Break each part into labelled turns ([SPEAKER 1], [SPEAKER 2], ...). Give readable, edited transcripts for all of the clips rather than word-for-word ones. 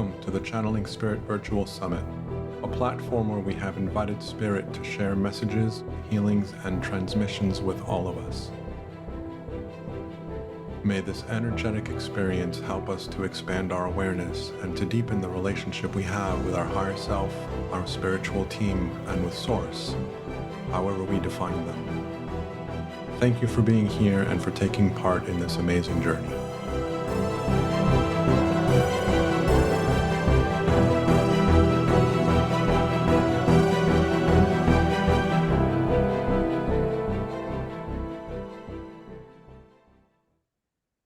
[SPEAKER 1] Welcome to the Channeling Spirit Virtual Summit, a platform where we have invited Spirit to share messages, healings, and transmissions with all of us. May this energetic experience help us to expand our awareness and to deepen the relationship we have with our higher self, our spiritual team, and with Source, however we define them. Thank you for being here and for taking part in this amazing journey.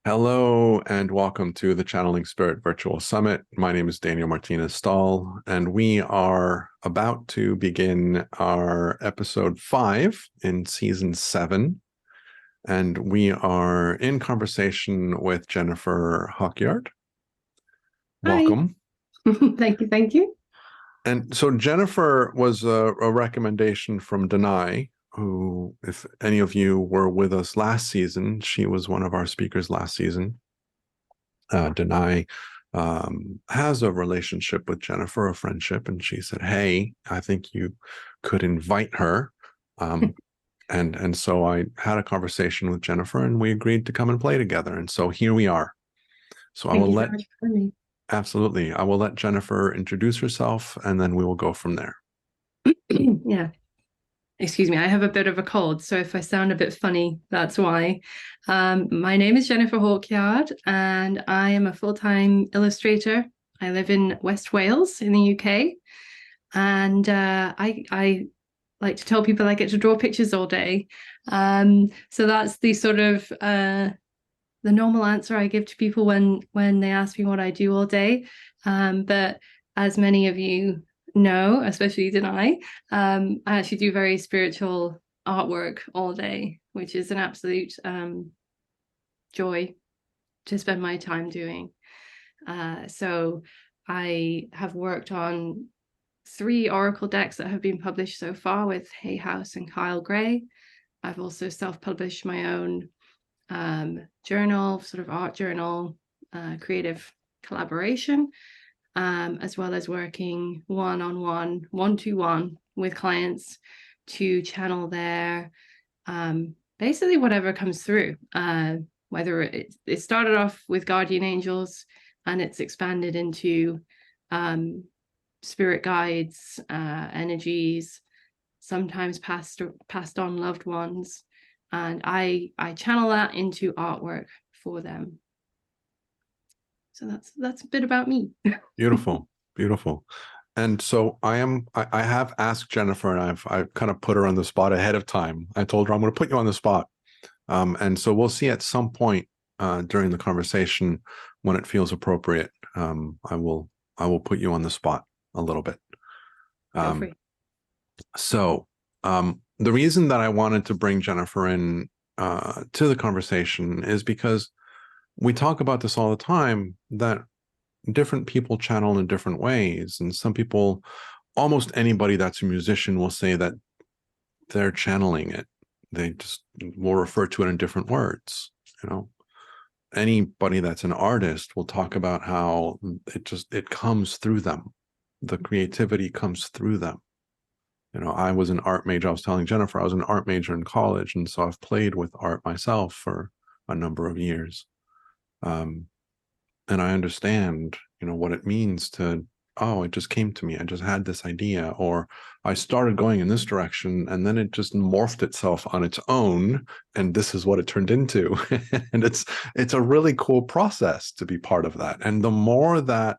[SPEAKER 1] Hello and welcome to the Channeling Spirit Virtual Summit. My name is Daniel Martinez-Stahl, and we are about to begin our episode 5 in season 7. And we are in conversation with Jennifer Hawkyard. Welcome.
[SPEAKER 2] Thank you.
[SPEAKER 1] And so Jennifer was a recommendation from Denai, who, if any of you were with us last season, she was one of our speakers last season. Denai has a relationship with Jennifer, a friendship, and she said, hey, I think you could invite her. And so I had a conversation with Jennifer, and we agreed to come and play together. And so here we are. So I will let, absolutely, I will let Jennifer introduce herself, and then we will go from there.
[SPEAKER 2] Yeah. Excuse me, I have a bit of a cold, so if I sound a bit funny, that's why. My name is Jennifer Hawkyard, and I am a full-time illustrator. I live in West Wales in the UK, and I like to tell people I get to draw pictures all day. So that's the sort of the normal answer I give to people when they ask me what I do all day. But as many of you know, especially Denai, I actually do very spiritual artwork all day, which is an absolute joy to spend my time doing. So I have worked on 3 oracle decks that have been published so far with Hay House and Kyle Gray. I've also self-published my own journal, sort of art journal, creative collaboration, as well as working one-to-one with clients to channel their basically whatever comes through, whether it started off with guardian angels and it's expanded into spirit guides, energies, sometimes passed on loved ones, and I channel that into artwork for them. So that's a bit about me.
[SPEAKER 1] Beautiful. And so I have asked Jennifer, and I've kind of put her on the spot ahead of time. I told her I'm going to put you on the spot, and so we'll see at some point during the conversation when it feels appropriate. I will put you on the spot a little bit. So the reason that I wanted to bring Jennifer in to the conversation is because we talk about this all the time, that different people channel in different ways. And some people, almost anybody that's a musician, will say that they're channeling it. They just will refer to it in different words. You know, anybody that's an artist will talk about how it comes through them. The creativity comes through them. You know, I was an art major. I was telling Jennifer I was an art major in college. And so I've played with art myself for a number of years. And I understand, you know, what it means to, oh, it just came to me. I just had this idea, or I started going in this direction and then it just morphed itself on its own. And this is what it turned into. And it's a really cool process to be part of that. And the more that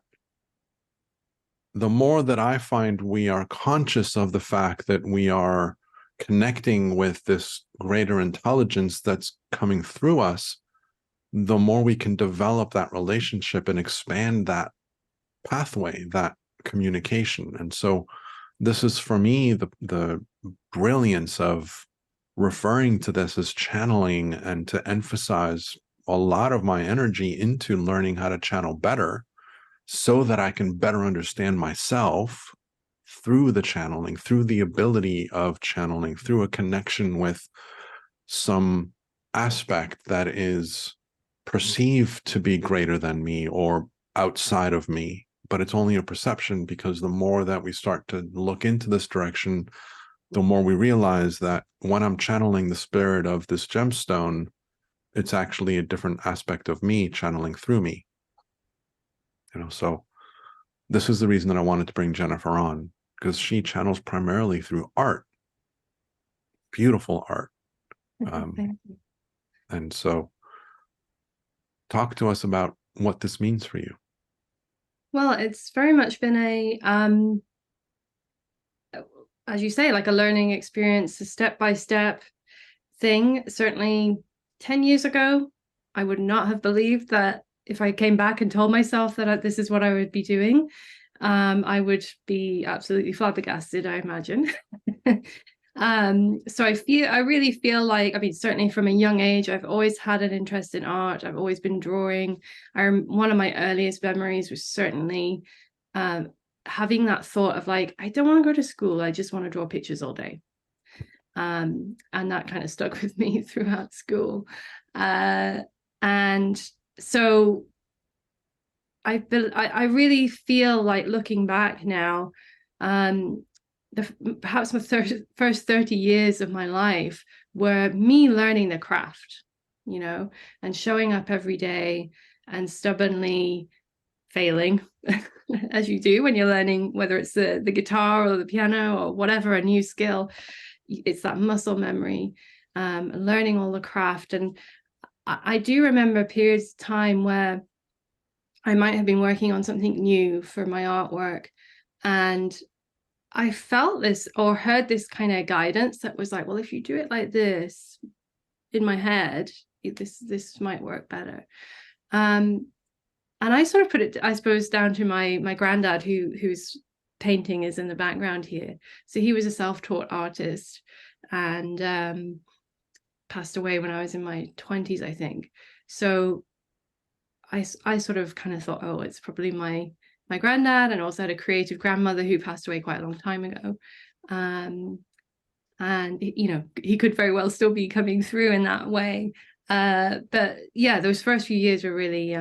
[SPEAKER 1] I find we are conscious of the fact that we are connecting with this greater intelligence that's coming through us, the more we can develop that relationship and expand that pathway, that communication. And so this is, for me, the brilliance of referring to this as channeling, and to emphasize a lot of my energy into learning how to channel better so that I can better understand myself through the channeling, through the ability of channeling, through a connection with some aspect that is perceived to be greater than me or outside of me, but it's only a perception, because the more that we start to look into this direction, the more we realize that when I'm channeling the spirit of this gemstone, it's actually a different aspect of me channeling through me. So this is the reason that I wanted to bring Jennifer on, because she channels primarily through art, beautiful art.
[SPEAKER 2] Thank you.
[SPEAKER 1] And so talk to us about what this means for you.
[SPEAKER 2] Well, it's very much been a, as you say, like a learning experience, a step-by-step thing. Certainly 10 years ago, I would not have believed that if I came back and told myself that this is what I would be doing, I would be absolutely flabbergasted, I imagine. So I really feel like, I mean, certainly from a young age, I've always had an interest in art. I've always been drawing. One of my earliest memories was certainly having that thought of like, I don't want to go to school. I just want to draw pictures all day. And that kind of stuck with me throughout school. And so I really feel like, looking back now, perhaps my first 30 years of my life were me learning the craft, and showing up every day and stubbornly failing, as you do when you're learning, whether it's the guitar or the piano or whatever, a new skill. It's that muscle memory, learning all the craft. And I do remember periods of time where I might have been working on something new for my artwork, and I felt this or heard this kind of guidance that was like, well, if you do it like this, in my head, this might work better. And I sort of put it, I suppose, down to my granddad, whose painting is in the background here. So he was a self-taught artist, and passed away when I was in my 20s, I think. So I sort of kind of thought, oh, it's probably my granddad, and also had a creative grandmother who passed away quite a long time ago. And he could very well still be coming through in that way. But yeah, those first few years were really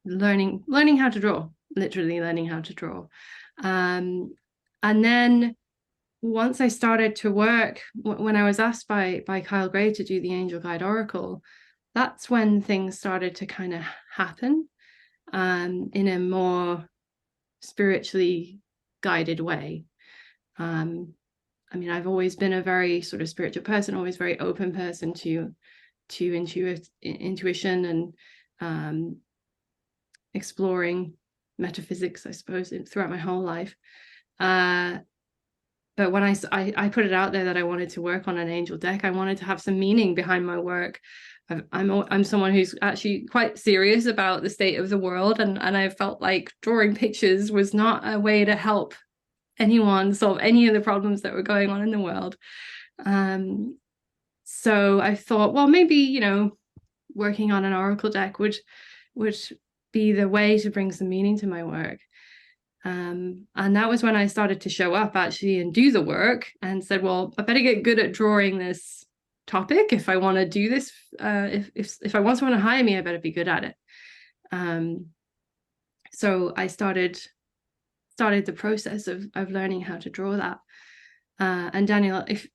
[SPEAKER 2] learning how to draw, literally learning how to draw. And then once I started to work, when I was asked by Kyle Gray to do the Angel Guide Oracle, that's when things started to kind of happen in a more spiritually guided way. I mean, I've always been a very sort of spiritual person, always very open person to intuition and exploring metaphysics, I suppose, throughout my whole life. But when I put it out there that I wanted to work on an angel deck, I wanted to have some meaning behind my work. I'm someone who's actually quite serious about the state of the world, and I felt like drawing pictures was not a way to help anyone solve any of the problems that were going on in the world. So I thought, well, maybe working on an oracle deck would be the way to bring some meaning to my work. And that was when I started to show up actually and do the work, and said, well, I better get good at drawing this topic if I want to do this. If I want someone to hire me, I better be good at it. So I started the process of learning how to draw that. And Daniel, if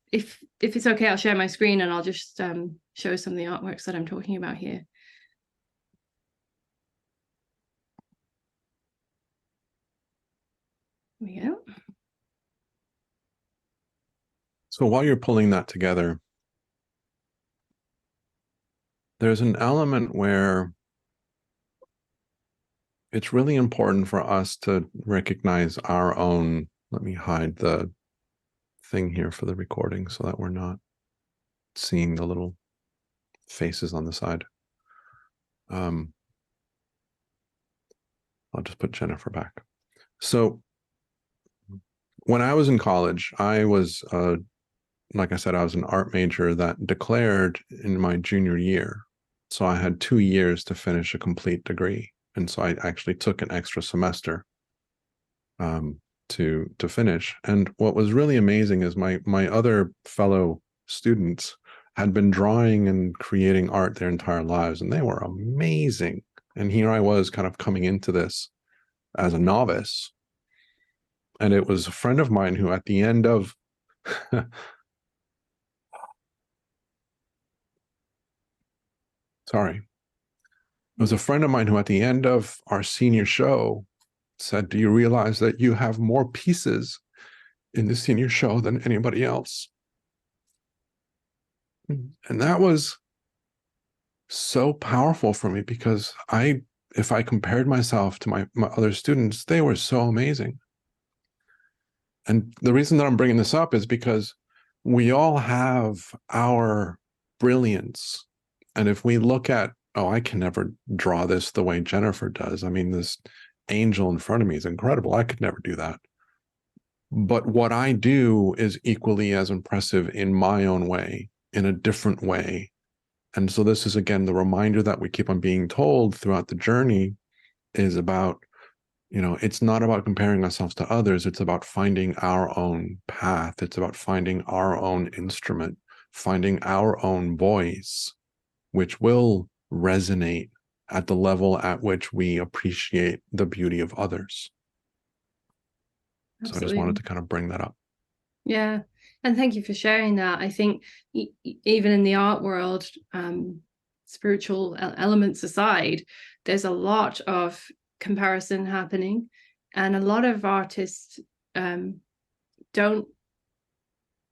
[SPEAKER 2] it's okay, I'll share my screen and I'll just show some of the artworks that I'm talking about here. There we go.
[SPEAKER 1] So while you're pulling that together, there's an element where it's really important for us to recognize our own. Let me hide the thing here for the recording so that we're not seeing the little faces on the side. I'll just put Jennifer back. So when I was in college, I was, like I said, I was an art major that declared in my junior year. So I had 2 years to finish a complete degree. And so I actually took an extra semester to finish. And what was really amazing is my other fellow students had been drawing and creating art their entire lives, and they were amazing. And here I was kind of coming into this as a novice. And it was a friend of mine who at the end of sorry. It was a friend of mine who at the end of our senior show said, "Do you realize that you have more pieces in the senior show than anybody else?" And that was so powerful for me, because if I compared myself to my other students, they were so amazing. And the reason that I'm bringing this up is because we all have our brilliance. And if we look at, oh, I can never draw this the way Jennifer does. I mean, this angel in front of me is incredible. I could never do that. But what I do is equally as impressive in my own way, in a different way. And so this is, again, the reminder that we keep on being told throughout the journey is about, it's not about comparing ourselves to others. It's about finding our own path. It's about finding our own instrument, finding our own voice, which will resonate at the level at which we appreciate the beauty of others.
[SPEAKER 2] Absolutely.
[SPEAKER 1] So I just wanted to kind of bring that up.
[SPEAKER 2] Yeah. And thank you for sharing that. I think even in the art world, spiritual elements aside, there's a lot of comparison happening, and a lot of artists don't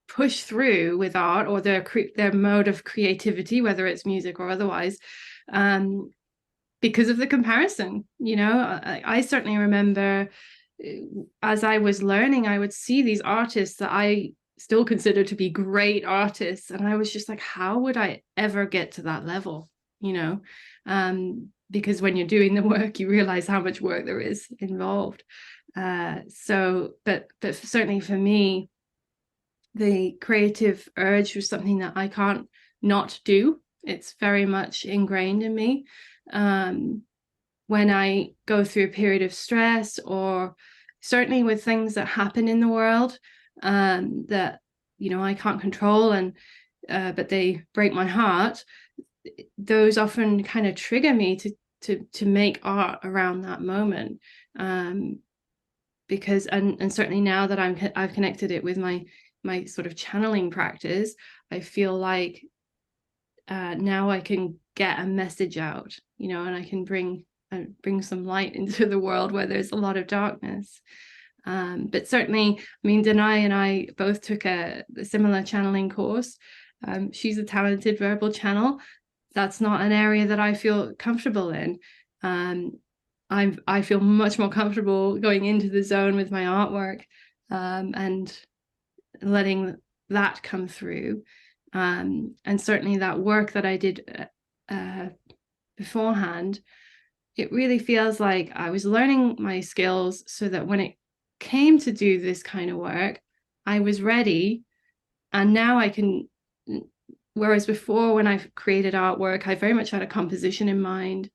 [SPEAKER 2] push through with art or their mode of creativity, whether it's music or otherwise, because of the comparison. I certainly remember as I was learning, I would see these artists that I still consider to be great artists, and I was just like, how would I ever get to that level? Because when you're doing the work, you realize how much work there is involved. But certainly for me, the creative urge was something that I can't not do. It's very much ingrained in me. When I go through a period of stress, or certainly with things that happen in the world that I can't control, and but they break my heart, those often kind of trigger me to make art around that moment, because and certainly now that I've connected it with my sort of channeling practice, I feel like now I can get a message out, and I can bring some light into the world where there's a lot of darkness. But certainly, I mean, Denai and I both took a similar channeling course. She's a talented verbal channel. That's not an area that I feel comfortable in. I feel much more comfortable going into the zone with my artwork, and letting that come through. And certainly that work that I did beforehand, it really feels like I was learning my skills so that when it came to do this kind of work, I was ready. And now I can, whereas before when I created artwork, I very much had a composition in mind,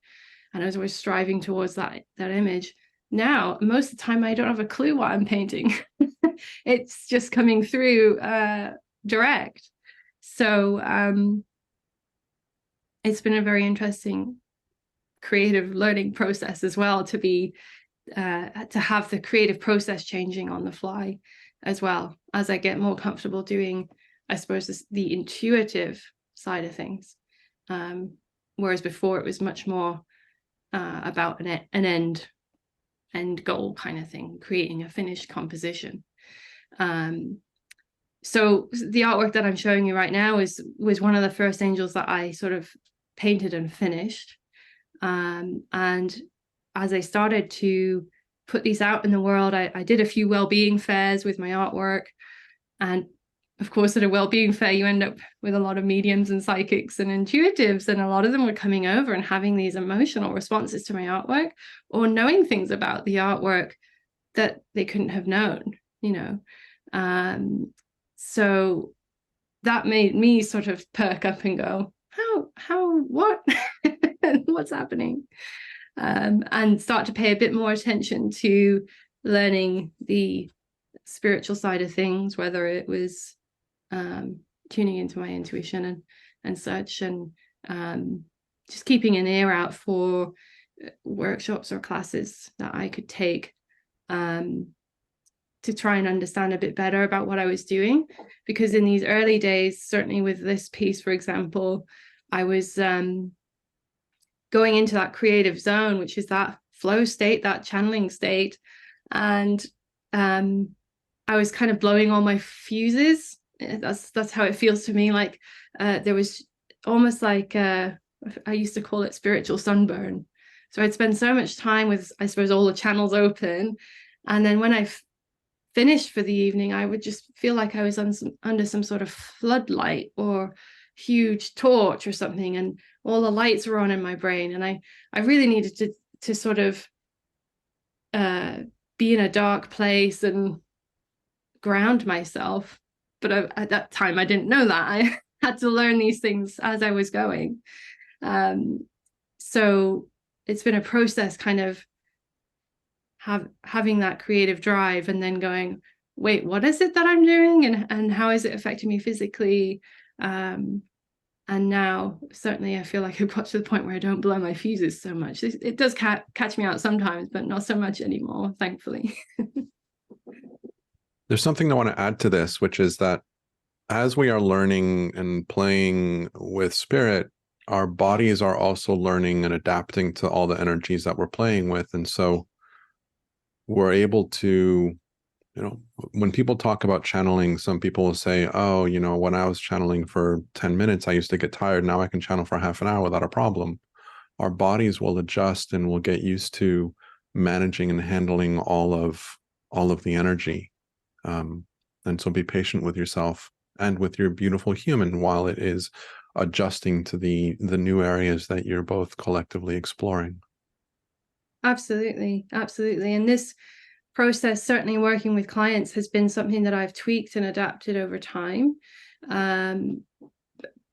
[SPEAKER 2] and I was always striving towards that image. Now, most of the time, I don't have a clue what I'm painting. It's just coming through direct. So it's been a very interesting creative learning process as well, to have the creative process changing on the fly, as well as I get more comfortable doing, I suppose, the intuitive side of things. Whereas before it was much more about an end goal kind of thing, creating a finished composition. So the artwork that I'm showing you right now was one of the first angels that I sort of painted and finished. And as I started to put these out in the world, I did a few well-being fairs with my artwork. And of course, at a well-being fair, you end up with a lot of mediums and psychics and intuitives, and a lot of them were coming over and having these emotional responses to my artwork, or knowing things about the artwork that they couldn't have known, so that made me sort of perk up and go, what? What's happening? And start to pay a bit more attention to learning the spiritual side of things, whether it was tuning into my intuition and such, and just keeping an ear out for workshops or classes that I could take to try and understand a bit better about what I was doing. Because in these early days, certainly with this piece, for example, I was going into that creative zone, which is that flow state, that channeling state. And I was kind of blowing all my fuses. That's how it feels to me. Like there was almost like I used to call it spiritual sunburn. So I'd spend so much time with, I suppose, all the channels open. And then when I finished for the evening, I would just feel like I was under some sort of floodlight or huge torch or something, and all the lights were on in my brain. And I really needed to sort of be in a dark place and ground myself. But at that time, I didn't know that. I had to learn these things as I was going. So it's been a process, kind of having that creative drive and then going, wait, what is it that I'm doing, and how is it affecting me physically? And now certainly I feel like I've got to the point where I don't blow my fuses so much. It does catch me out sometimes, but not so much anymore, thankfully.
[SPEAKER 1] There's something I want to add to this, which is that as we are learning and playing with spirit, our bodies are also learning and adapting to all the energies that we're playing with. And so we're able to, when people talk about channeling, some people will say, oh, when I was channeling for 10 minutes, I used to get tired. Now I can channel for half an hour without a problem. Our bodies will adjust and will get used to managing and handling all of the energy. And so be patient with yourself and with your beautiful human while it is adjusting to the new areas that you're both collectively exploring.
[SPEAKER 2] Absolutely. And this process, certainly working with clients, has been something that I've tweaked and adapted over time,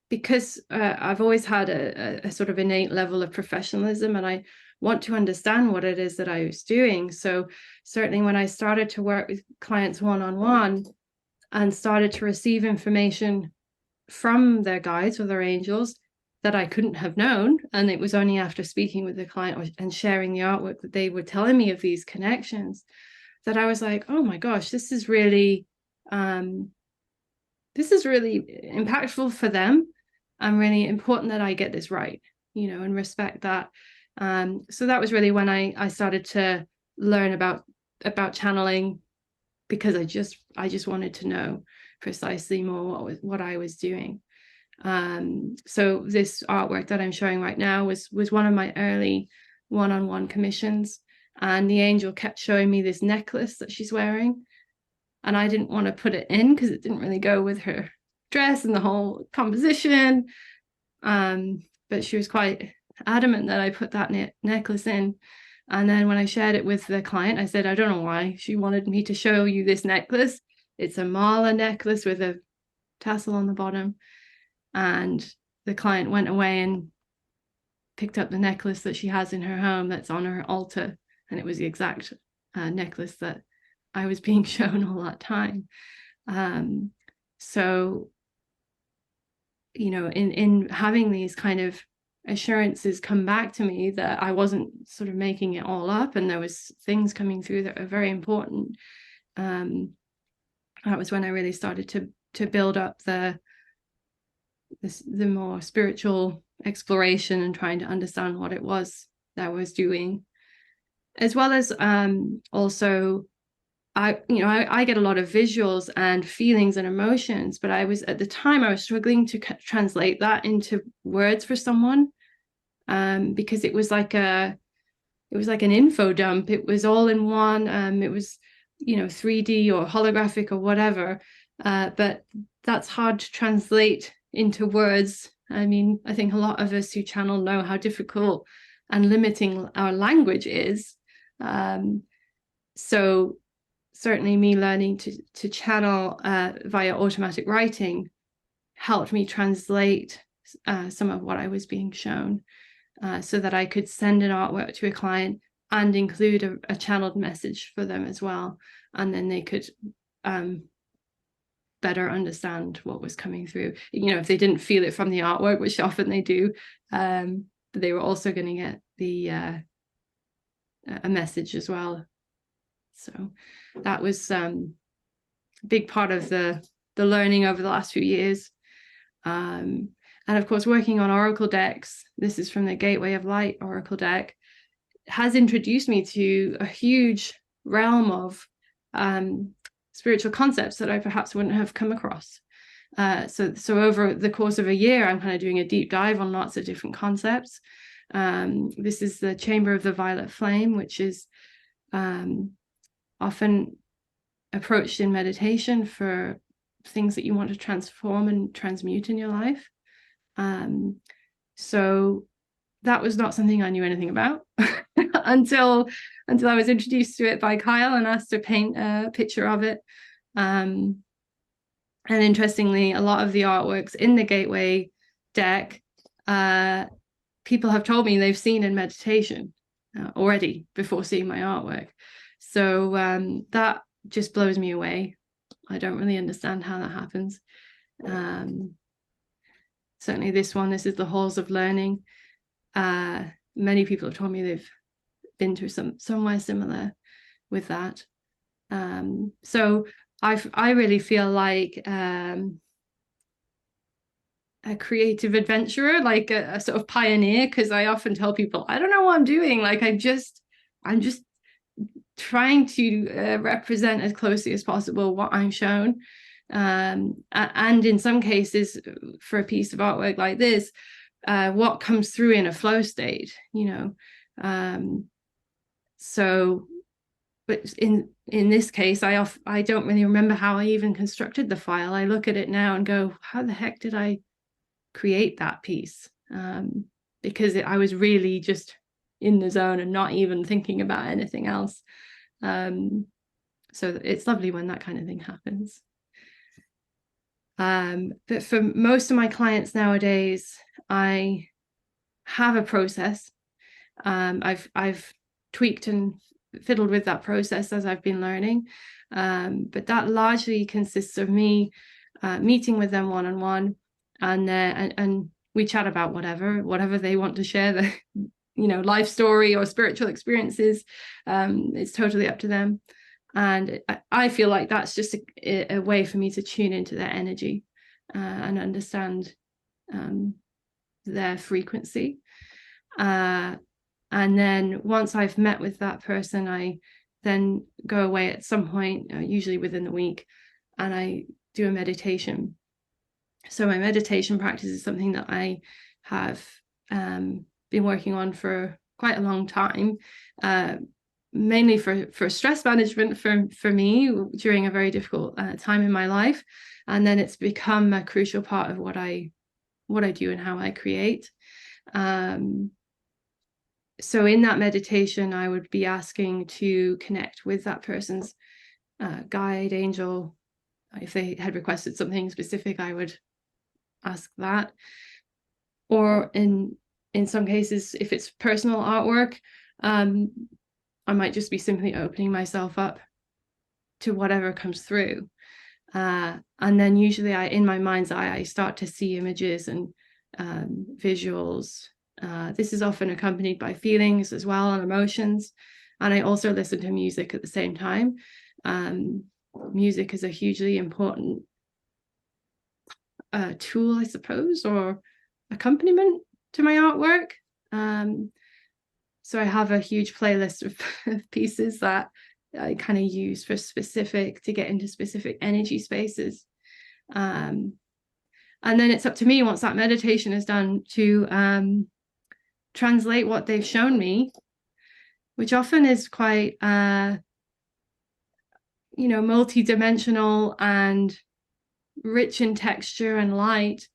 [SPEAKER 2] because I've always had a sort of innate level of professionalism, and I want to understand what it is that I was doing. So certainly when I started to work with clients one-on-one and started to receive information from their guides or their angels that I couldn't have known, and it was only after speaking with the client and sharing the artwork that they were telling me of these connections, that I was like, oh my gosh, this is really impactful for them, and really important that I get this right, and respect that. So that was really when I started to learn about channeling, because I just wanted to know precisely more what I was doing. So this artwork that I'm showing right now was one of my early one-on-one commissions, and the angel kept showing me this necklace that she's wearing, and I didn't want to put it in because it didn't really go with her dress and the whole composition, but she was quite adamant that I put that necklace in. And then when I shared it with the client, I said, I don't know why she wanted me to show you this necklace. It's a mala necklace with a tassel on the bottom. And the client went away and picked up the necklace that she has in her home that's on her altar. And it was the exact necklace that I was being shown all that time. So, in having these kind of assurances come back to me that I wasn't sort of making it all up, and there was things coming through that are very important, that was when I really started to build up the more spiritual exploration and trying to understand what it was that I was doing, as well as also I get a lot of visuals and feelings and emotions, but at the time I was struggling to translate that into words for someone, because it was like an info dump. It was all in one. It was 3D or holographic or whatever, but that's hard to translate into words. I mean, I think a lot of us who channel know how difficult and limiting our language is. So certainly me learning to channel via automatic writing helped me translate some of what I was being shown, so that I could send an artwork to a client and include a channeled message for them as well. And then they could better understand what was coming through. If they didn't feel it from the artwork, which often they do, but they were also going to get a message as well. So that was a big part of the learning over the last few years. And of course, working on oracle decks, this is from the Gateway of Light oracle deck, has introduced me to a huge realm of spiritual concepts that I perhaps wouldn't have come across. So over the course of a year, I'm kind of doing a deep dive on lots of different concepts. This is the Chamber of the Violet Flame, which is often approached in meditation for things that you want to transform and transmute in your life. So that was not something I knew anything about until I was introduced to it by Kyle and asked to paint a picture of it. And interestingly, a lot of the artworks in the Gateway deck, people have told me they've seen in meditation already before seeing my artwork. So that just blows me away. I don't really understand how that happens. Certainly this is the Halls of Learning. Many people have told me they've been through somewhere similar with that. So I really feel like a creative adventurer, like a sort of pioneer, because I often tell people, I don't know what I'm doing. Like I'm just trying to represent as closely as possible what I'm shown. And in some cases, for a piece of artwork like this, what comes through in a flow state, so, but in this case, I don't really remember how I even constructed the file. I look at it now and go, how the heck did I create that piece? Because I was really just in the zone and not even thinking about anything else. So it's lovely when that kind of thing happens. But for most of my clients nowadays, I have a process. I've tweaked and fiddled with that process as I've been learning. But that largely consists of me meeting with them one-on-one, and we chat about whatever they want to share, the life story or spiritual experiences. It's totally up to them. And I feel like that's just a way for me to tune into their energy and understand their frequency. And then once I've met with that person, I then go away at some point, usually within the week, and I do a meditation. So my meditation practice is something that I have been working on for quite a long time, mainly for stress management for me during a very difficult time in my life. And then it's become a crucial part of what I do and how I create. So in that meditation, I would be asking to connect with that person's guide, angel. If they had requested something specific, I would ask that. Or in some cases, if it's personal artwork, I might just be simply opening myself up to whatever comes through. And then usually in my mind's eye, I start to see images and visuals. This is often accompanied by feelings as well, and emotions. And I also listen to music at the same time. Music is a hugely important tool, I suppose, or accompaniment to my artwork. So I have a huge playlist of pieces that I kind of use to get into specific energy spaces. And then it's up to me, once that meditation is done, to translate what they've shown me, which often is quite, multi-dimensional and rich in texture and light.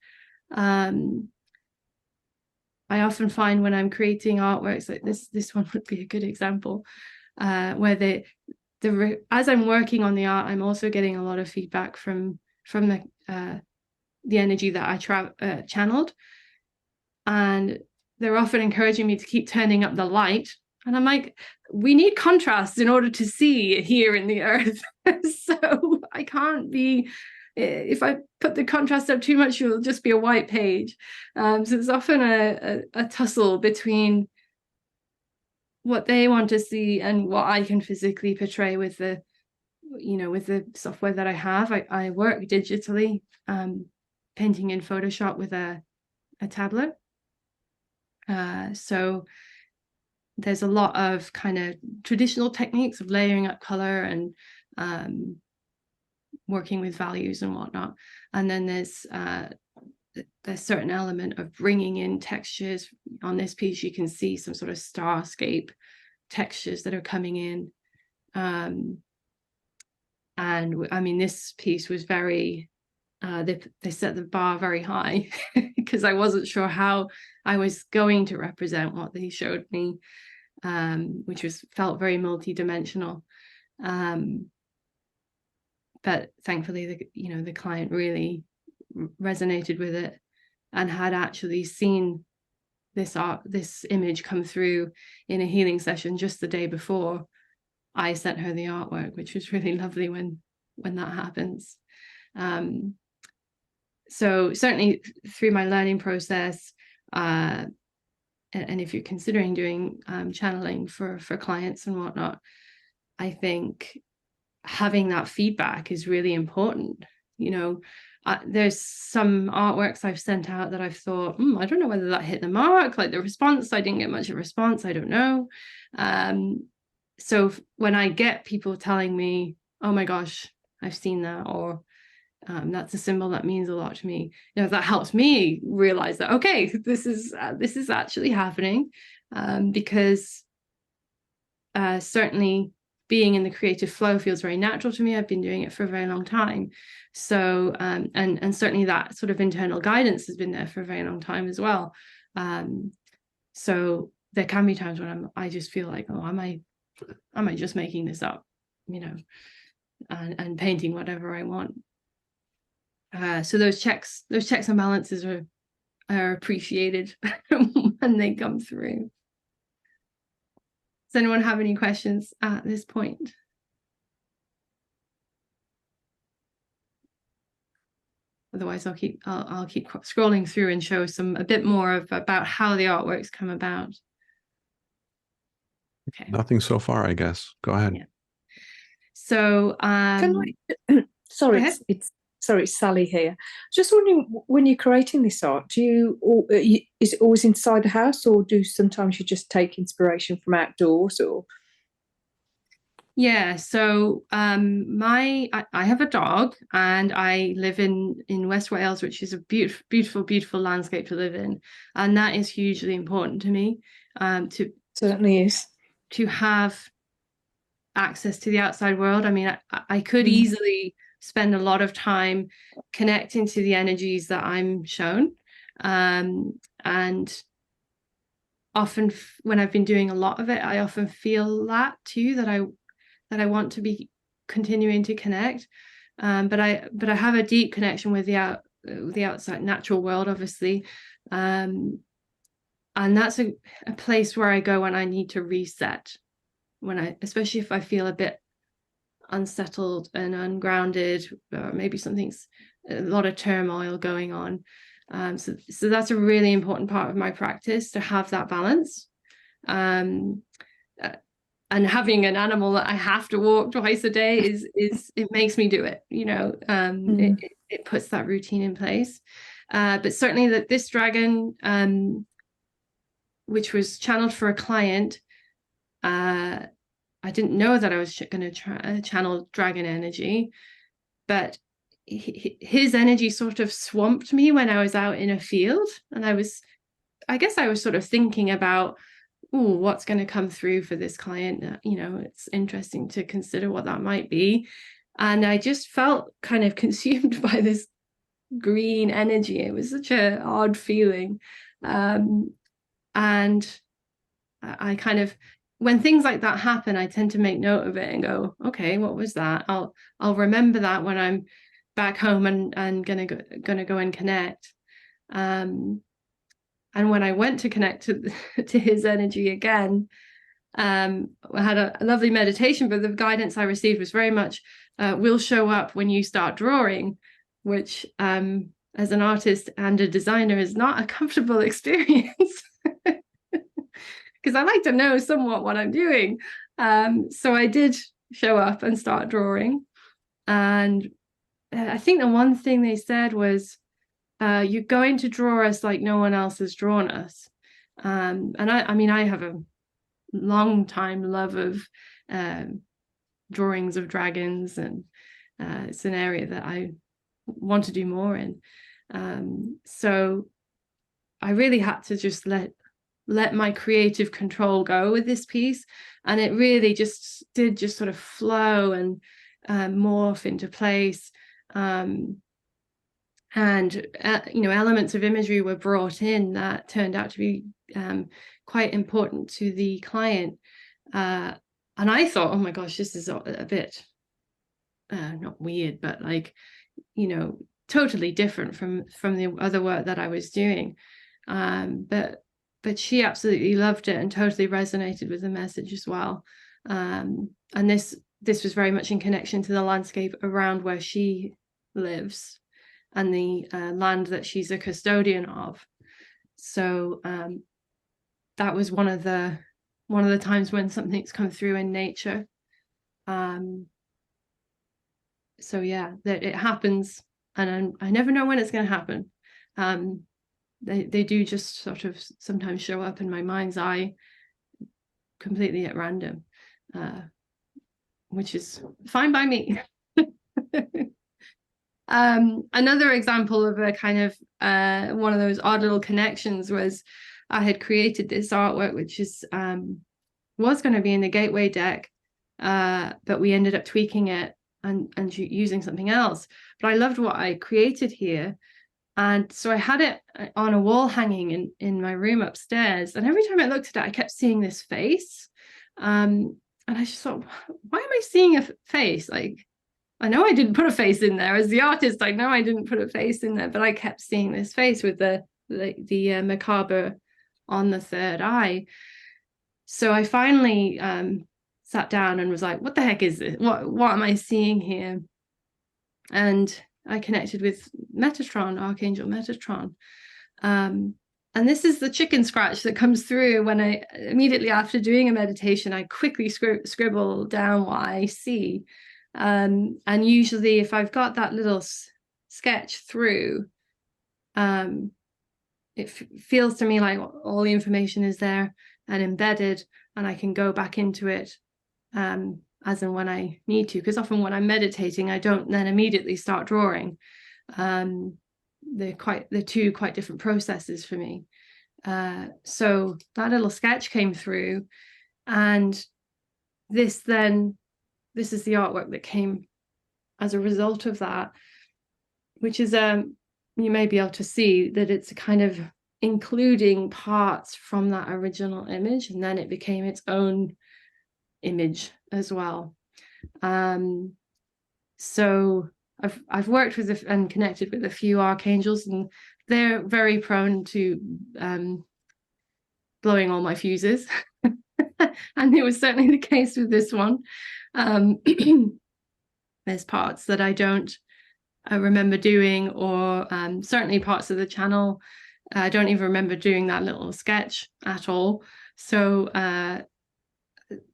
[SPEAKER 2] I often find when I'm creating artworks like this one would be a good example, where as I'm working on the art, I'm also getting a lot of feedback from the energy that I channeled, and they're often encouraging me to keep turning up the light. And I'm like, we need contrast in order to see here in the earth. So I can't be, if I put the contrast up too much, it'll just be a white page. So there's often a tussle between what they want to see and what I can physically portray with the, with the software that I have. I work digitally, painting in Photoshop with a tablet. So there's a lot of kind of traditional techniques of layering up color and working with values and whatnot. And then there's certain element of bringing in textures. On this piece, you can see some sort of starscape textures that are coming in. And I mean, this piece was very, they set the bar very high because I wasn't sure how I was going to represent what they showed me, which felt very multi-dimensional. But thankfully, the client really resonated with it and had actually seen this image come through in a healing session just the day before I sent her the artwork, which was really lovely when that happens. So certainly through my learning process, and if you're considering doing channeling for clients and whatnot, I think having that feedback is really important. There's some artworks I've sent out that I've thought, I don't know whether that hit the mark, like the response, I didn't get much of a response, I don't know. So when I get people telling me, oh my gosh, I've seen that, or that's a symbol that means a lot to me, that helps me realize that, okay, this is actually happening, because certainly being in the creative flow feels very natural to me. I've been doing it for a very long time. So, and certainly that sort of internal guidance has been there for a very long time as well. So there can be times when I just feel like, oh, am I just making this up, and painting whatever I want. So those checks and balances are appreciated when they come through. Does anyone have any questions at this point? Otherwise, I'll keep scrolling through and show a bit more about how the artworks come about. Okay.
[SPEAKER 1] Nothing so far, I guess. Go ahead. Yeah.
[SPEAKER 2] So,
[SPEAKER 3] sorry, it's Sally here. Just wondering, when you're creating this art, is it always inside the house, or do sometimes you just take inspiration from outdoors, or?
[SPEAKER 2] Yeah, so I have a dog, and I live in West Wales, which is a beautiful, beautiful, beautiful landscape to live in, and that is hugely important to me.
[SPEAKER 3] Certainly is.
[SPEAKER 2] To have access to the outside world. I mean, I could easily spend a lot of time connecting to the energies that I'm shown, and often when I've been doing a lot of it, I often feel that too, that I want to be continuing to connect, but I have a deep connection with the outside natural world, obviously, and that's a place where I go when I need to reset, especially if I feel a bit unsettled and ungrounded, or maybe a lot of turmoil going on. So that's a really important part of my practice, to have that balance. And having an animal that I have to walk twice a day is it makes me do it. It puts that routine in place. But certainly this dragon, which was channeled for a client, I didn't know that I was going to channel dragon energy, but his energy sort of swamped me when I was out in a field, and I guess I was sort of thinking about, what's going to come through for this client. It's interesting to consider what that might be. And I just felt kind of consumed by this green energy. It was such an odd feeling. And I kind of, when things like that happen, I tend to make note of it and go, okay, what was that? I'll remember that when I'm back home and gonna go and connect. And when I went to connect to his energy again, I had a lovely meditation, but the guidance I received was very much, will show up when you start drawing, which as an artist and a designer is not a comfortable experience. because I like to know somewhat what I'm doing. So I did show up and start drawing. And I think the one thing they said was, you're going to draw us like no one else has drawn us. And I mean, I have a long time love of drawings of dragons, and it's an area that I want to do more in. So I really had to just let my creative control go with this piece, and it really just sort of flow and morph into place. And you know, elements of imagery were brought in that turned out to be quite important to the client. And I thought, oh my gosh, this is a bit not weird, but like, you know, totally different from the other work that I was doing. But she absolutely loved it and totally resonated with the message as well. And this was very much in connection to the landscape around where she lives and the land that she's a custodian of. So that was one of the times when something's come through in nature. So yeah, that it happens, and I never know when it's going to happen. They do just sort of sometimes show up in my mind's eye completely at random, which is fine by me. Another example of a kind of one of those odd little connections was I had created this artwork, which is was going to be in the gateway deck, but we ended up tweaking it and using something else. But I loved what I created here. And so I had it on a wall hanging in my room upstairs. And every time I looked at it, I kept seeing this face. And I just thought, why am I seeing a face? Like, I know I didn't put a face in there. As the artist, I know I didn't put a face in there, but I kept seeing this face with the macabre on the third eye. So I finally sat down and was like, what the heck is this? What am I seeing here? And I connected with Metatron, Archangel Metatron. And this is the chicken scratch that comes through when I, immediately after doing a meditation, I quickly scribble down what I see. And usually if I've got that little sketch through, it feels to me like all the information is there and embedded, and I can go back into it as and when I need to, because often when I'm meditating, I don't then immediately start drawing. They're two quite different processes for me. So that little sketch came through, and this is the artwork that came as a result of that, which is you may be able to see that it's a kind of including parts from that original image, and then it became its own image as well. So I've worked with and connected with a few archangels, and they're very prone to blowing all my fuses. And it was certainly the case with this one. There's parts that I don't remember doing, or certainly parts of the channel I don't even remember doing that little sketch at all. So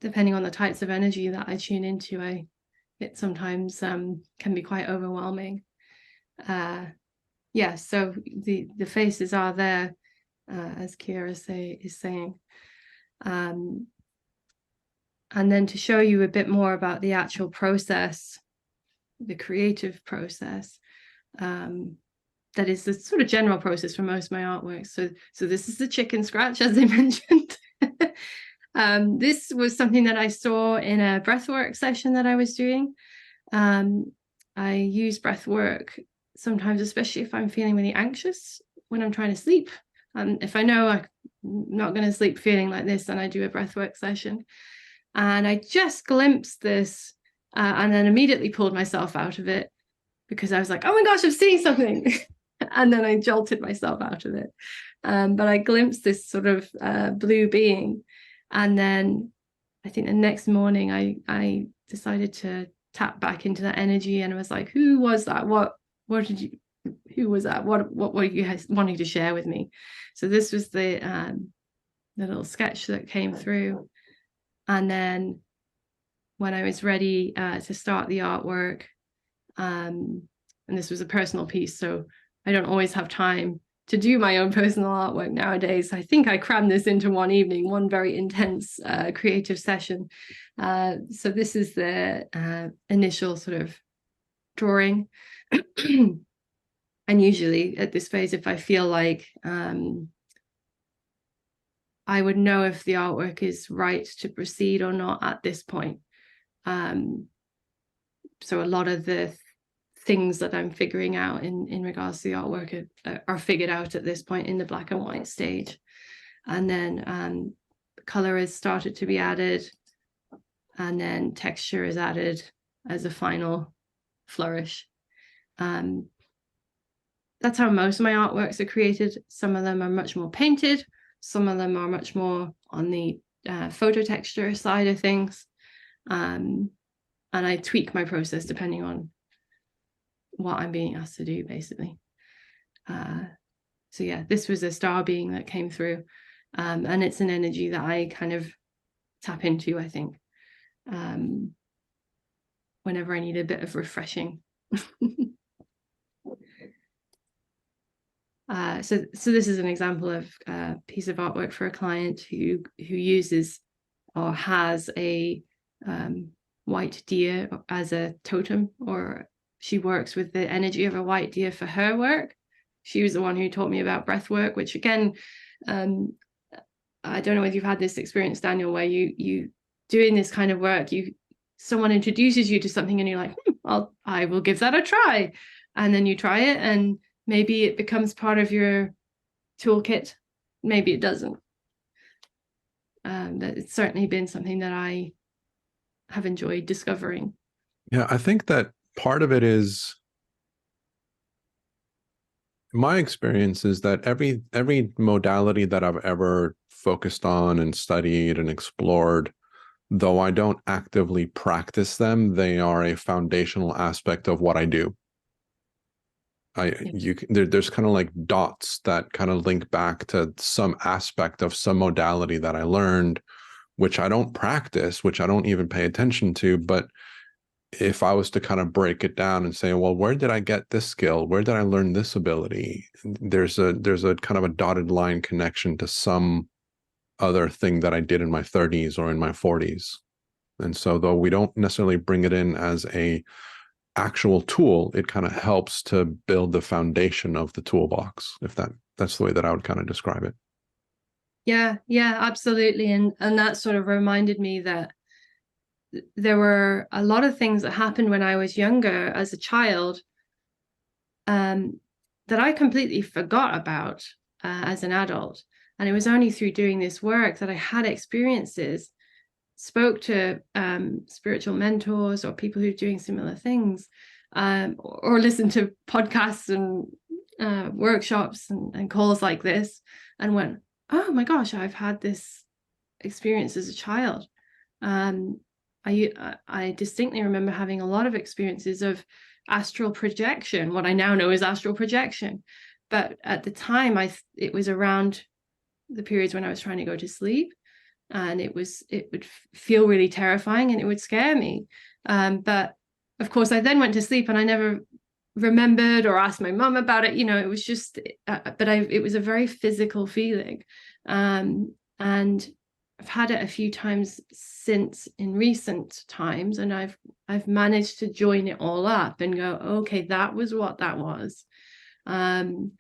[SPEAKER 2] depending on the types of energy that I tune into, it sometimes can be quite overwhelming. Yeah, so the faces are there, as Kira is saying. And then to show you a bit more about the actual process, the creative process, that is the sort of general process for most of my artwork. So this is the chicken scratch, as I mentioned. This was something that I saw in a breathwork session that I was doing. I use breathwork sometimes, especially if I'm feeling really anxious when I'm trying to sleep. If I know I'm not going to sleep feeling like this, then I do a breathwork session. And I just glimpsed this and then immediately pulled myself out of it, because I was like, oh my gosh, I'm seeing something. And then I jolted myself out of it. But I glimpsed this sort of blue being. And then I think the next morning I decided to tap back into that energy, and I was like, who was that? Who was that? What were you guys wanting to share with me? So this was the little sketch that came through. And then when I was ready to start the artwork, and this was a personal piece, so I don't always have time to do my own personal artwork nowadays. I think I crammed this into one evening, one very intense creative session. So this is the initial sort of drawing. And usually at this phase, if I feel like I would know if the artwork is right to proceed or not at this point. So a lot of the things that I'm figuring out in regards to the artwork are figured out at this point in the black and white stage. And then color has started to be added, and then texture is added as a final flourish. That's how most of my artworks are created. Some of them are much more painted. Some of them are much more on the photo texture side of things. And I tweak my process depending on what I'm being asked to do, basically. So yeah, this was a star being that came through. And it's an energy that I kind of tap into, I think, whenever I need a bit of refreshing. So this is an example of a piece of artwork for a client who uses or has a white deer as a totem, or she works with the energy of a white deer for her work. She was the one who taught me about breath work, which again, I don't know whether you've had this experience, Daniel, where you doing this kind of work, someone introduces you to something and you're like, I will give that a try. And then you try it and maybe it becomes part of your toolkit. Maybe it doesn't. But it's certainly been something that I have enjoyed discovering.
[SPEAKER 1] Yeah, I think that part of it is, my experience is that every modality that I've ever focused on and studied and explored, though I don't actively practice them, they are a foundational aspect of what I do. There's kind of like dots that kind of link back to some aspect of some modality that I learned, which I don't practice, which I don't even pay attention to. But if I was to kind of break it down and say, well, where did I get this skill? Where did I learn this ability? There's a kind of a dotted line connection to some other thing that I did in my 30s or in my 40s. And so though we don't necessarily bring it in as a actual tool, it kind of helps to build the foundation of the toolbox, if that's the way that I would kind of describe it.
[SPEAKER 2] Yeah, absolutely. And that sort of reminded me that there were a lot of things that happened when I was younger as a child that I completely forgot about as an adult. And it was only through doing this work that I had experiences, spoke to spiritual mentors or people who are doing similar things, or listened to podcasts and workshops and calls like this, and went, oh my gosh, I've had this experience as a child. I distinctly remember having a lot of experiences of astral projection, what I now know is astral projection. But at the time, it was around the periods when I was trying to go to sleep, and it would feel really terrifying and it would scare me. But of course, I then went to sleep and I never remembered or asked my mum about it. It was just, it was a very physical feeling. And I've had it a few times since in recent times, and I've managed to join it all up and go, okay, that was what that was. And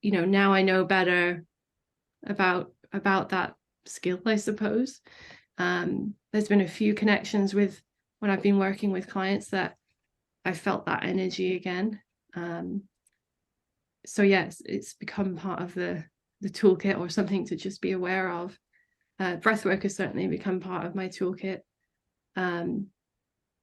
[SPEAKER 2] now I know better about that skill, I suppose. There's been a few connections with when I've been working with clients that I felt that energy again. So yes, it's become part of the toolkit, or something to just be aware of. Breathwork has certainly become part of my toolkit. And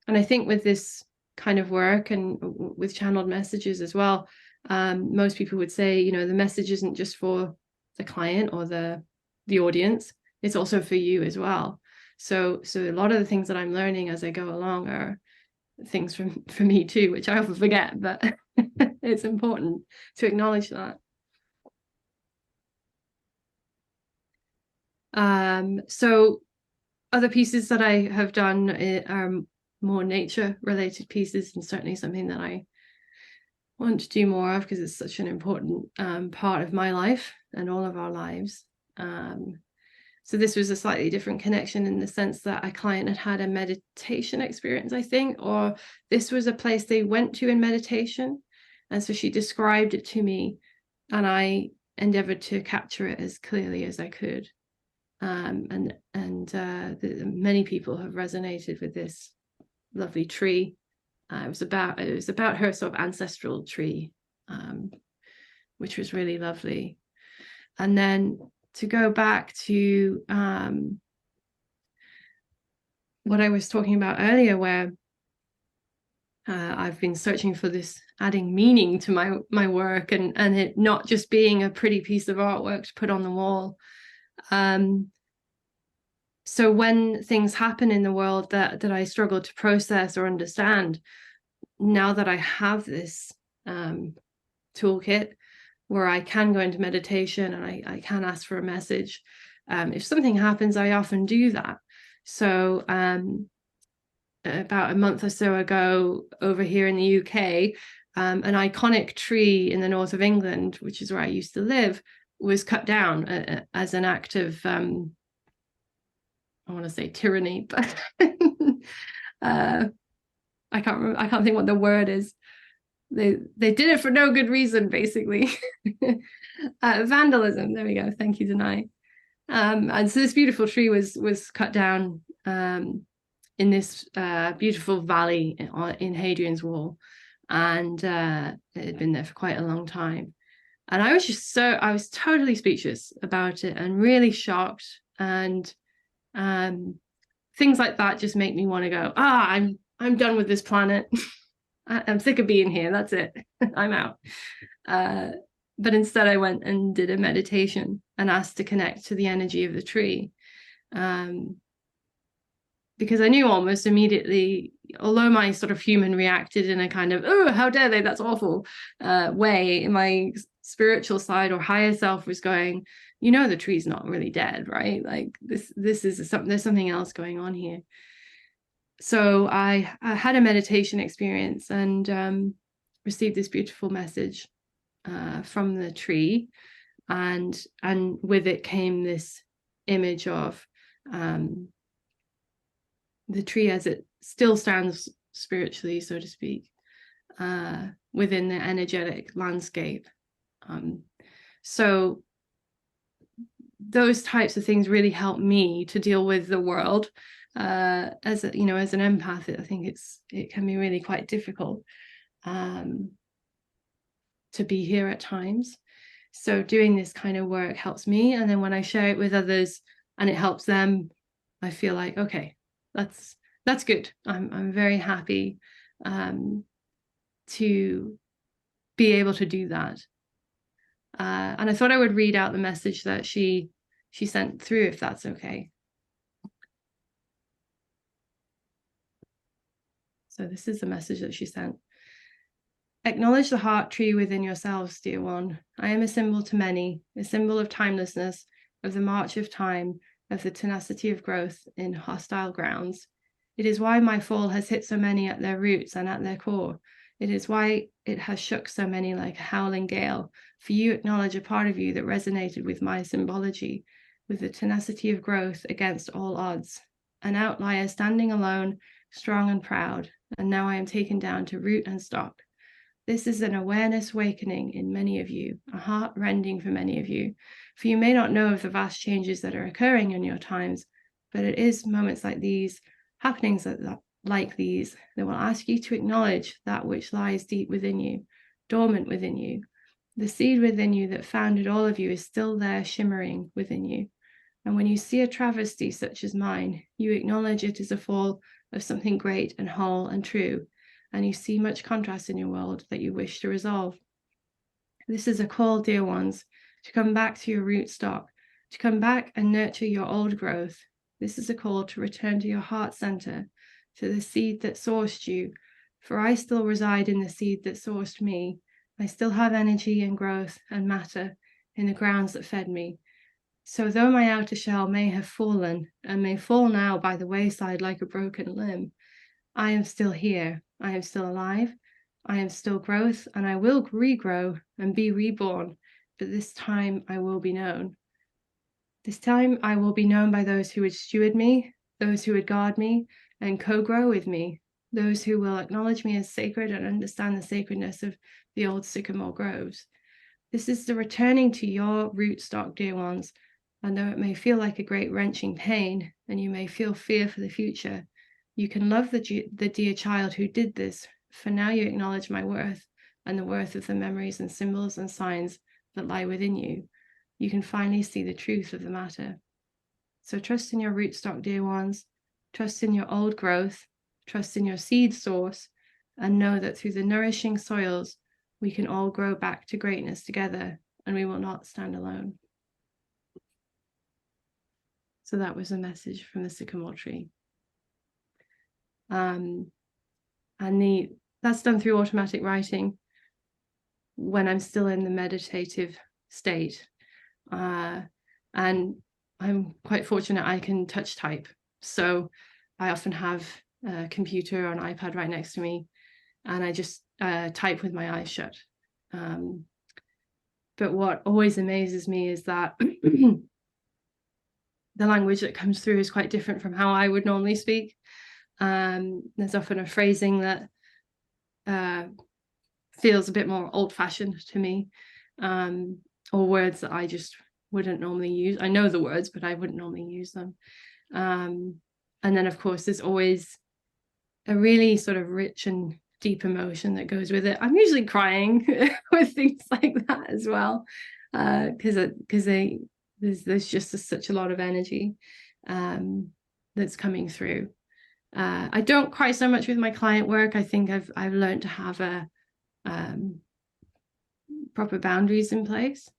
[SPEAKER 2] I think with this kind of work and with channeled messages as well, most people would say, the message isn't just for the client or the audience, it's also for you as well. So a lot of the things that I'm learning as I go along are things for me too, which I often forget, but it's important to acknowledge that. So other pieces that I have done are more nature related pieces, and certainly something that I want to do more of because it's such an important part of my life and all of our lives. So this was a slightly different connection in the sense that a client had a meditation experience, I think, or this was a place they went to in meditation. And so she described it to me, and I endeavored to capture it as clearly as I could. And many people have resonated with this lovely tree. It was about her sort of ancestral tree, which was really lovely. And then to go back to what I was talking about earlier, where I've been searching for this, adding meaning to my work, and it not just being a pretty piece of artwork to put on the wall. So when things happen in the world that I struggle to process or understand, now that I have this toolkit where I can go into meditation and I can ask for a message, if something happens, I often do that. So about a month or so ago, over here in the UK, an iconic tree in the north of England, which is where I used to live, was cut down as an act of I want to say tyranny, but I can't think what the word is. They did it for no good reason, basically. Vandalism. There we go. Thank you, Denai. And so this beautiful tree was cut down in this beautiful valley in Hadrian's Wall, and it had been there for quite a long time. And I was totally speechless about it and really shocked. And things like that just make me want to go, I'm done with this planet. I'm sick of being here. That's it. I'm out. But instead I went and did a meditation and asked to connect to the energy of the tree. Because I knew almost immediately, although my sort of human reacted in a kind of, oh, how dare they, that's awful way, my spiritual side or higher self was going, the tree's not really dead, right? Like this is there's something else going on here. So I had a meditation experience and received this beautiful message from the tree, and with it came this image of the tree as it still stands spiritually, so to speak, within the energetic landscape. So those types of things really help me to deal with the world. As an empath, I think it can be really quite difficult to be here at times. So doing this kind of work helps me, and then when I share it with others and it helps them, I feel like, okay, that's good. I'm very happy to be able to do that. And I thought I would read out the message that she sent through, if that's okay. So this is the message that she sent. Acknowledge the heart tree within yourselves, dear one. I am a symbol to many, a symbol of timelessness, of the march of time, of the tenacity of growth in hostile grounds. It is why my fall has hit so many at their roots and at their core. It is why it has shook so many like a howling gale, for you acknowledge a part of you that resonated with my symbology, with the tenacity of growth against all odds. An outlier standing alone, strong and proud, and now I am taken down to root and stock. This is an awareness awakening in many of you, a heart rending for many of you, for you may not know of the vast changes that are occurring in your times, but it is moments like these, happenings like these, that will ask you to acknowledge that which lies deep within you, dormant within you. The seed within you that founded all of you is still there shimmering within you. And when you see a travesty such as mine, you acknowledge it is a fall of something great and whole and true, and you see much contrast in your world that you wish to resolve. This is a call, dear ones, to come back to your root stock, to come back and nurture your old growth. This is a call to return to your heart center, to the seed that sourced you, for I still reside in the seed that sourced me. I still have energy and growth and matter in the grounds that fed me. So though my outer shell may have fallen and may fall now by the wayside like a broken limb, I am still here. I am still alive. I am still growth, and I will regrow and be reborn. But this time I will be known. This time I will be known by those who would steward me, those who would guard me and co-grow with me, those who will acknowledge me as sacred and understand the sacredness of the old sycamore groves. This is the returning to your rootstock, dear ones, and though it may feel like a great wrenching pain, and you may feel fear for the future, you can love the dear child who did this, for now you acknowledge my worth and the worth of the memories and symbols and signs that lie within you. You can finally see the truth of the matter. So trust in your rootstock, dear ones, trust in your old growth, trust in your seed source, and know that through the nourishing soils, we can all grow back to greatness together, and we will not stand alone. So that was a message from the sycamore tree. And that's done through automatic writing when I'm still in the meditative state. And I'm quite fortunate I can touch type. So I often have a computer or an iPad right next to me, and I just type with my eyes shut. But what always amazes me is that the language that comes through is quite different from how I would normally speak. There's often a phrasing that feels a bit more old-fashioned to me, or words that I just wouldn't normally use. I know the words, but I wouldn't normally use them. And then, of course, there's always a really sort of rich and deep emotion that goes with it. I'm usually crying with things like that as well, because there's just such a lot of energy that's coming through. I don't cry so much with my client work. I think I've learned to have a proper boundaries in place.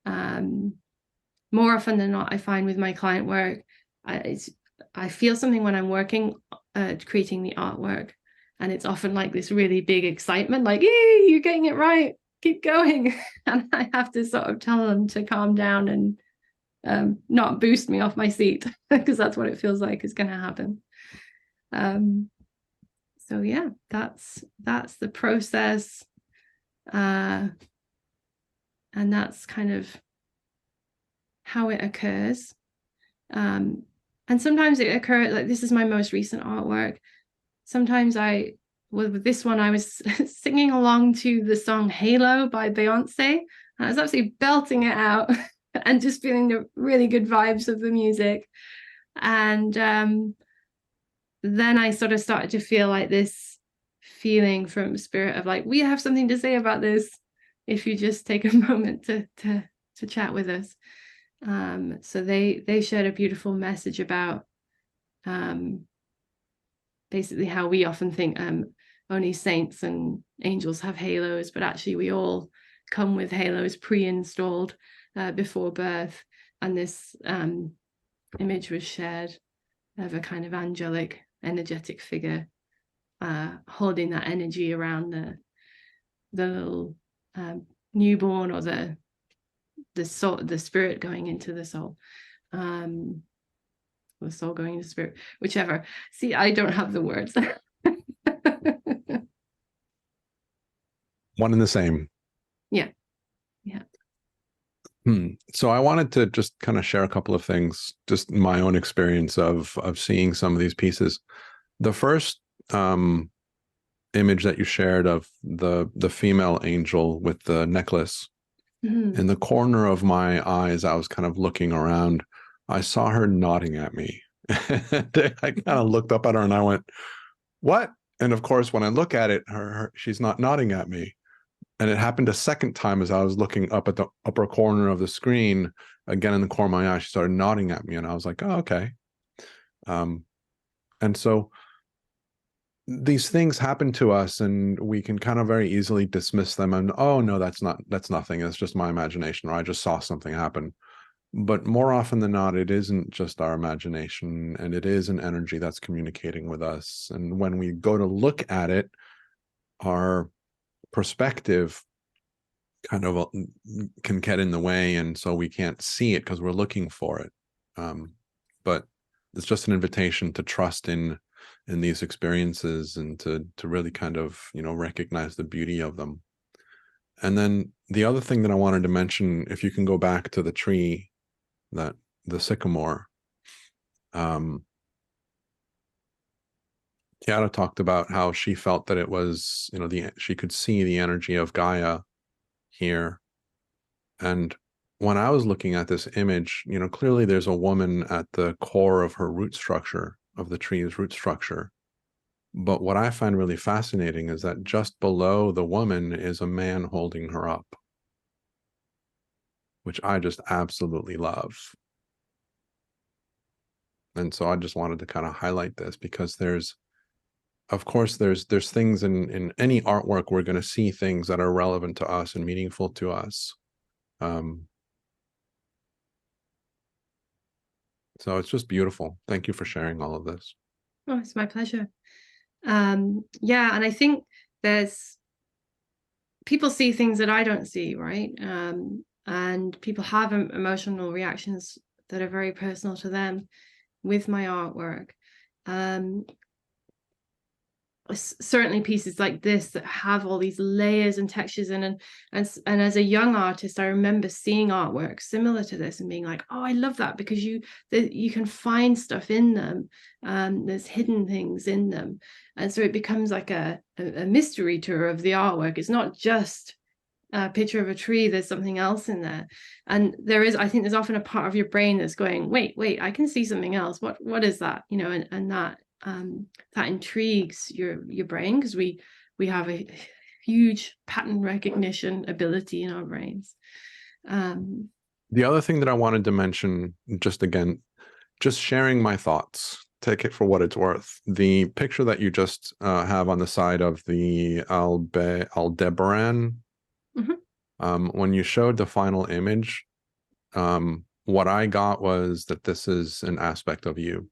[SPEAKER 2] More often than not, I find with my client work, I feel something when I'm working, creating the artwork, and it's often like this really big excitement, like, "Yay, you're getting it right, keep going." And I have to sort of tell them to calm down and not boost me off my seat, because that's what it feels like is going to happen. So yeah, that's the process, and that's kind of how it occurs. And sometimes it occurs, like this is my most recent artwork. Sometimes with this one, I was singing along to the song Halo by Beyonce, and I was absolutely belting it out and just feeling the really good vibes of the music. And then I sort of started to feel like this feeling from spirit of like, we have something to say about this if you just take a moment to chat with us. So they shared a beautiful message about basically how we often think only saints and angels have halos, but actually we all come with halos pre-installed before birth. And this image was shared of a kind of angelic, energetic figure holding that energy around the little newborn, or the soul, the spirit going into the soul, the soul going into spirit, whichever. See, I don't have the words.
[SPEAKER 1] One and the same.
[SPEAKER 2] Yeah.
[SPEAKER 1] So I wanted to just kind of share a couple of things, just my own experience of seeing some of these pieces. The first image that you shared of the female angel with the necklace, in the corner of my eyes, I was kind of looking around. I saw her nodding at me. I kind of looked up at her and I went, "What?" And of course, when I look at it, she's not nodding at me. And it happened a second time as I was looking up at the upper corner of the screen, again in the corner of my eye, she started nodding at me, and I was like, "Oh, okay." And so these things happen to us, and we can kind of very easily dismiss them and, "Oh no, that's nothing. It's just my imagination, or I just saw something happen." But more often than not, it isn't just our imagination, and it is an energy that's communicating with us. And when we go to look at it, our perspective kind of can get in the way, and so we can't see it because we're looking for it. But it's just an invitation to trust in these experiences, and to really kind of, you know, recognize the beauty of them. And then the other thing that I wanted to mention, if you can go back to the tree, that the sycamore, Chiara talked about how she felt that it was, you know, she could see the energy of Gaia here. And when I was looking at this image, you know, clearly there's a woman at the core of her root structure, of the tree's root structure. But what I find really fascinating is that just below the woman is a man holding her up, which I just absolutely love. And so I just wanted to kind of highlight this, because of course, there's things in any artwork, we're going to see things that are relevant to us and meaningful to us. So it's just beautiful. Thank you for sharing all of this.
[SPEAKER 2] Oh, it's my pleasure. Yeah, and I think people see things that I don't see, right? And people have emotional reactions that are very personal to them with my artwork. Certainly pieces like this that have all these layers and textures in, and as a young artist, I remember seeing artwork similar to this and being like, oh, I love that, because you can find stuff in them. There's hidden things in them, and so it becomes like a mystery tour of the artwork. It's not just a picture of a tree, there's something else in there. And I think there's often a part of your brain that's going, wait, I can see something else. What is that? You know, and that intrigues your brain, because we have a huge pattern recognition ability in our brains.
[SPEAKER 1] The other thing that I wanted to mention, just sharing my thoughts, take it for what it's worth. The picture that you just have on the side of the Aldebaran, when you showed the final image, what I got was that this is an aspect of you.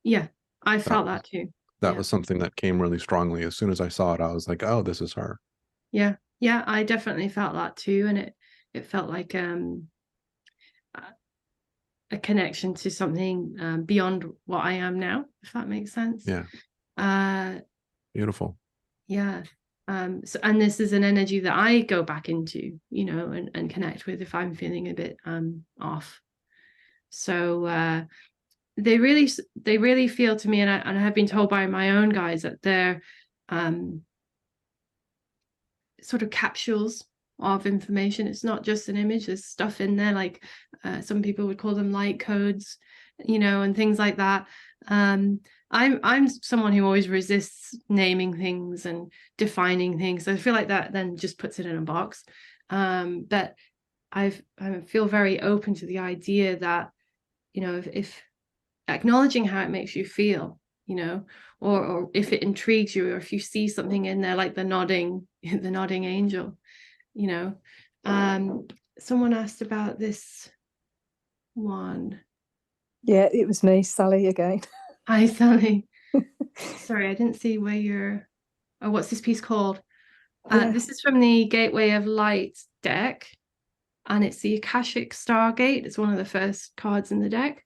[SPEAKER 2] Yeah, I felt that too.
[SPEAKER 1] That was something that came really strongly. As soon as I saw it, I was like, oh, this is her.
[SPEAKER 2] Yeah, I definitely felt that too. And it felt like a connection to something beyond what I am now, if that makes sense.
[SPEAKER 1] Yeah. Beautiful.
[SPEAKER 2] Yeah. So, and this is an energy that I go back into, you know, and connect with if I'm feeling a bit off. So they really feel to me, and I have been told by my own guys that they're sort of capsules of information. It's not just an image, there's stuff in there, like some people would call them light codes, you know, and things like that. I'm someone who always resists naming things and defining things, so I feel like that then just puts it in a box. But I feel very open to the idea that, you know, if acknowledging how it makes you feel, you know, or if it intrigues you, or if you see something in there like the nodding angel, you know. Someone asked about this one.
[SPEAKER 3] Yeah, it was me, Sally, again.
[SPEAKER 2] Hi, Sally. Sorry, I didn't see where what's this piece called? This is from the Gateway of Light deck, and it's the Akashic Stargate. It's one of the first cards in the deck.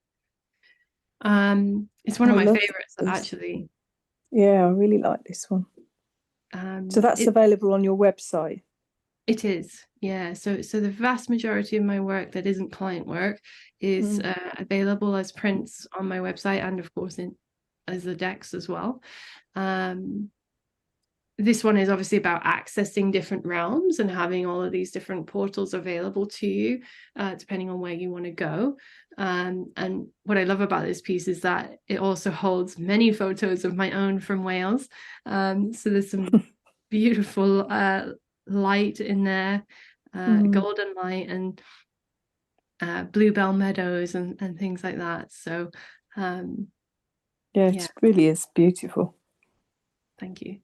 [SPEAKER 2] It's one of my favorites, actually.
[SPEAKER 3] Yeah, I really like this one. So that's available on your website? It
[SPEAKER 2] is, yeah. So the vast majority of my work that isn't client work is available as prints on my website, and of course as the decks as well. This one is obviously about accessing different realms and having all of these different portals available to you, depending on where you want to go. And what I love about this piece is that it also holds many photos of my own from Wales. So there's some beautiful light in there, golden light, and bluebell meadows and things like that. So
[SPEAKER 3] it really is beautiful.
[SPEAKER 2] Thank you.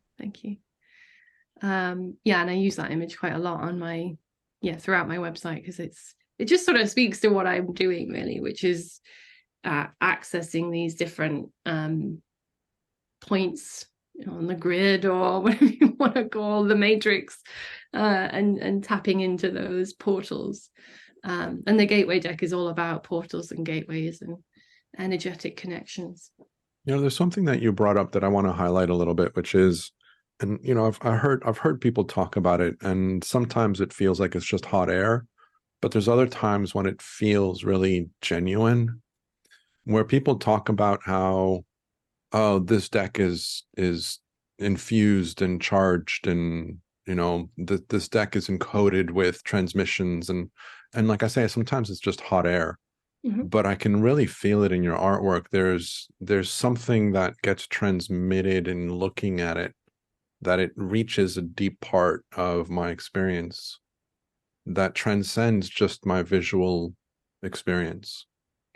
[SPEAKER 2] And I use that image quite a lot on my throughout my website, because it just sort of speaks to what I'm doing, really, which is accessing these different points on the grid, or whatever you want to call the matrix, and tapping into those portals. And the gateway deck is all about portals and gateways and energetic connections.
[SPEAKER 1] You know, there's something that you brought up that I want to highlight a little bit, which is, and you know, I've heard people talk about it, and sometimes it feels like it's just hot air, but there's other times when it feels really genuine, where people talk about how, oh, this deck is infused and charged, and you know, this deck is encoded with transmissions, and like I say, sometimes it's just hot air. But I can really feel it in your artwork. There's something that gets transmitted in looking at it, that it reaches a deep part of my experience that transcends just my visual experience.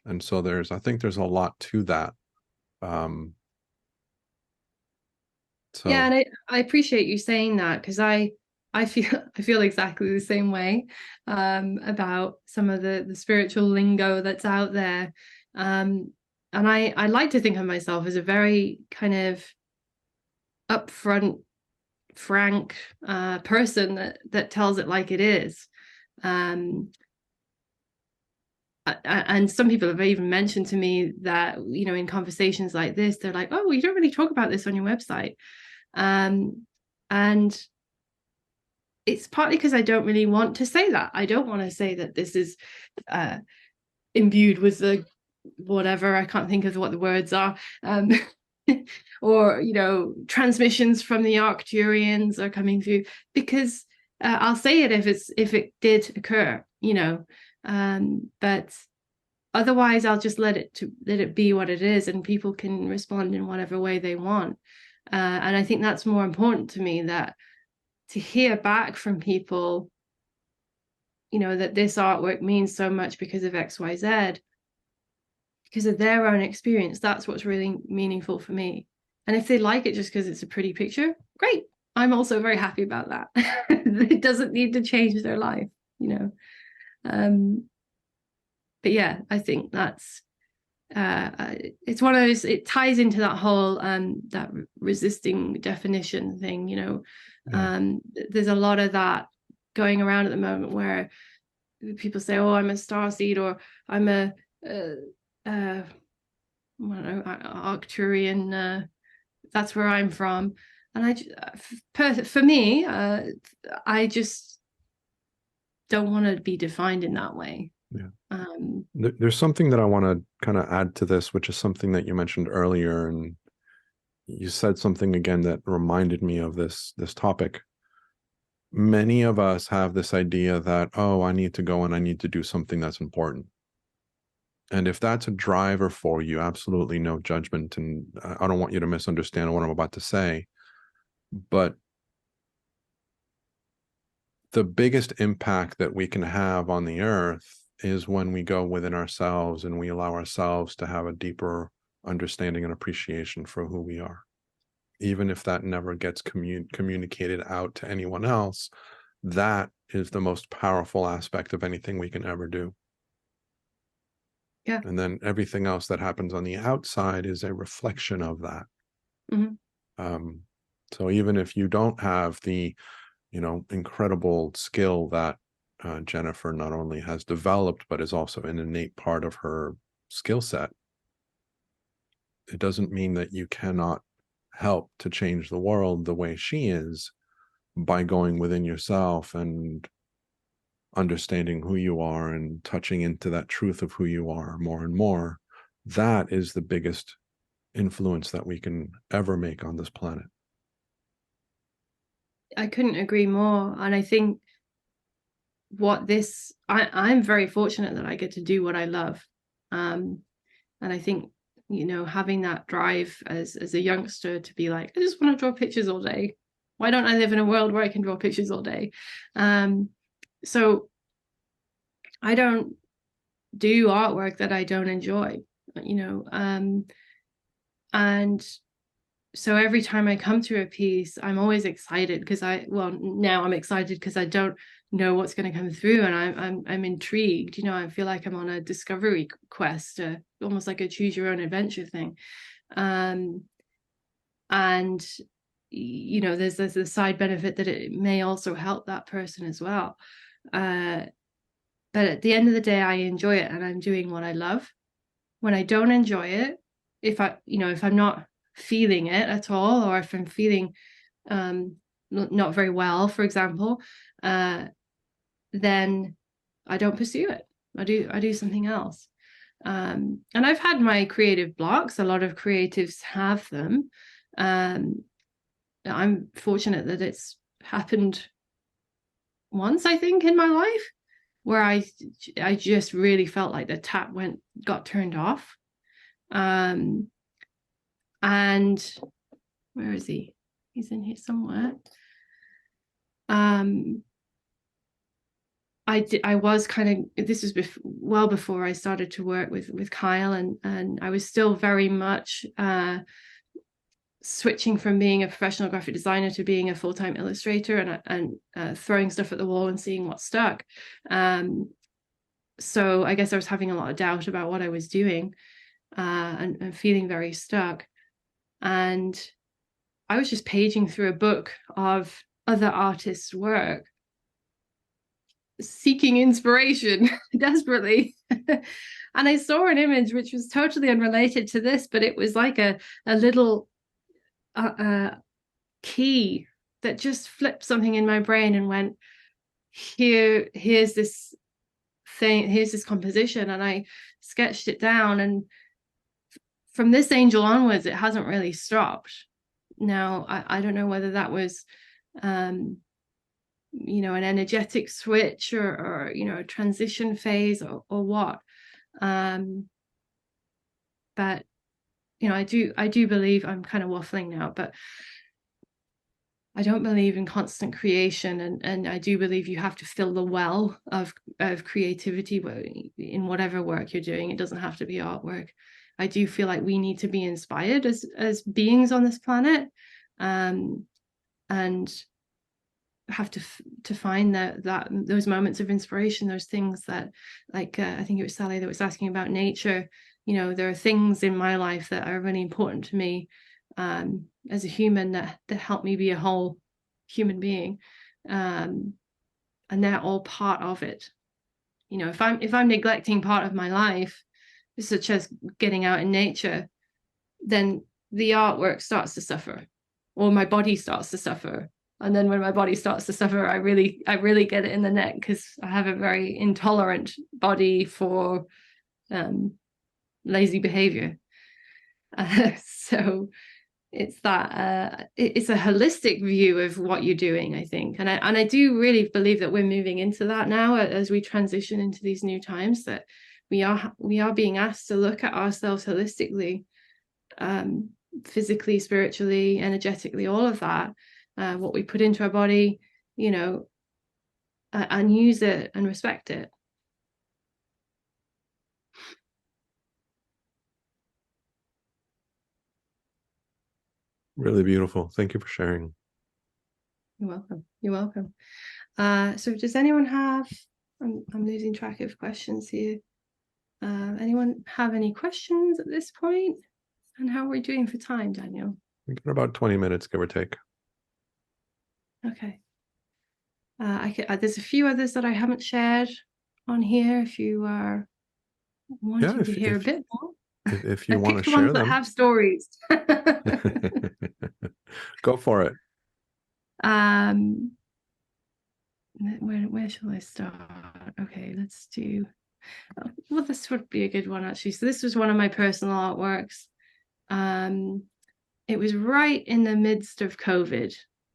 [SPEAKER 1] And so I think there's a lot to that.
[SPEAKER 2] Yeah, and I appreciate you saying that, because I feel exactly the same way about some of the spiritual lingo that's out there. And I like to think of myself as a very kind of upfront, frank person that tells it like it is. And some people have even mentioned to me that, you know, in conversations like this, they're like, oh, you don't really talk about this on your website. And it's partly because I don't really want to say that. I don't want to say that this is imbued with the whatever, I can't think of what the words are, or, you know, transmissions from the Arcturians are coming through, because I'll say it if it did occur, you know, but otherwise I'll just let it be what it is, and people can respond in whatever way they want. And I think that's more important to me, that to hear back from people, you know, that this artwork means so much because of XYZ, because of their own experience. That's what's really meaningful for me. And if they like it just because it's a pretty picture, great. I'm also very happy about that. It doesn't need to change their life, you know. But yeah, I think that's it's one of those, it ties into that whole that resisting definition thing, you know. Yeah. There's a lot of that going around at the moment, where people say, oh, I'm a starseed, or I'm a I don't know, Arcturian, that's where I'm from. And for me, I just don't want to be defined in that way.
[SPEAKER 1] Yeah. There's something that I want to kind of add to this, which is something that you mentioned earlier, and you said something again that reminded me of this topic. Many of us have this idea that, oh, I need to go and I need to do something that's important. And if that's a driver for you, absolutely no judgment. And I don't want you to misunderstand what I'm about to say, but the biggest impact that we can have on the earth is when we go within ourselves and we allow ourselves to have a deeper understanding and appreciation for who we are. Even if that never gets communicated out to anyone else, that is the most powerful aspect of anything we can ever do.
[SPEAKER 2] Yeah.
[SPEAKER 1] And then everything else that happens on the outside is a reflection of that. Mm-hmm. So even if you don't have the, you know, incredible skill that Jennifer not only has developed, but is also an innate part of her skill set, it doesn't mean that you cannot help to change the world the way she is, by going within yourself and understanding who you are and touching into that truth of who you are more and more. That is the biggest influence that we can ever make on this planet.
[SPEAKER 2] I couldn't agree more. And I think I'm very fortunate that I get to do what I love. And I think, you know, having that drive as a youngster to be like, I just want to draw pictures all day. Why don't I live in a world where I can draw pictures all day? So I don't do artwork that I don't enjoy, you know. And so every time I come to a piece, I'm always excited, because now I'm excited because I don't know what's going to come through, and I'm intrigued. You know, I feel like I'm on a discovery quest, almost like a choose your own adventure thing. And you know, there's a side benefit that it may also help that person as well. But at the end of the day, I enjoy it and I'm doing what I love. When I don't enjoy it, if I'm not feeling it at all, or if I'm feeling not very well, for example, then I don't pursue it. I do something else. And I've had my creative blocks. A lot of creatives have them. I'm fortunate that it's happened once, I think, in my life, where I just really felt like the tap got turned off. And where is he? He's in here somewhere. I was kind of, this was well before I started to work with Kyle, and I was still very much switching from being a professional graphic designer to being a full-time illustrator, and throwing stuff at the wall and seeing what stuck. So I guess I was having a lot of doubt about what I was doing, and feeling very stuck. And I was just paging through a book of other artists' work, seeking inspiration desperately. And I saw an image which was totally unrelated to this, but it was like a little key that just flipped something in my brain and went, here's this thing, here's this composition. And I sketched it down, and from this angel onwards, it hasn't really stopped. Now, I don't know whether that was you know, an energetic switch, or you know, a transition phase, or what. But you know, I do believe, I'm kind of waffling now, but I don't believe in constant creation, and I do believe you have to fill the well of creativity in whatever work you're doing. It doesn't have to be artwork. I do feel like we need to be inspired as beings on this planet, and have to find that those moments of inspiration, those things that, like I think it was Sally that was asking about nature. You know, there are things in my life that are really important to me as a human, that help me be a whole human being, and they're all part of it. You know, if I'm neglecting part of my life, such as getting out in nature, then the artwork starts to suffer, or my body starts to suffer. And then when my body starts to suffer, I really get it in the neck, because I have a very intolerant body for lazy behavior. So it's that it's a holistic view of what you're doing, I think. And I do really believe that we're moving into that now, as we transition into these new times, that we are being asked to look at ourselves holistically, physically, spiritually, energetically, all of that. What we put into our body, you know, and use it and respect it.
[SPEAKER 1] Really beautiful. Thank you for sharing.
[SPEAKER 2] You're welcome. You're welcome. So does anyone have, I'm losing track of questions here. Anyone have any questions at this point? And how are we doing for time, Daniel?
[SPEAKER 1] We got about 20 minutes, give or take.
[SPEAKER 2] Okay. There's a few others that I haven't shared on here. If you are wanting to hear a bit more,
[SPEAKER 1] if you want to share
[SPEAKER 2] ones
[SPEAKER 1] them,
[SPEAKER 2] that have stories.
[SPEAKER 1] Go for it.
[SPEAKER 2] Where shall I start? Okay, let's do. Well, this would be a good one, actually. So this was one of my personal artworks. It was right in the midst of COVID,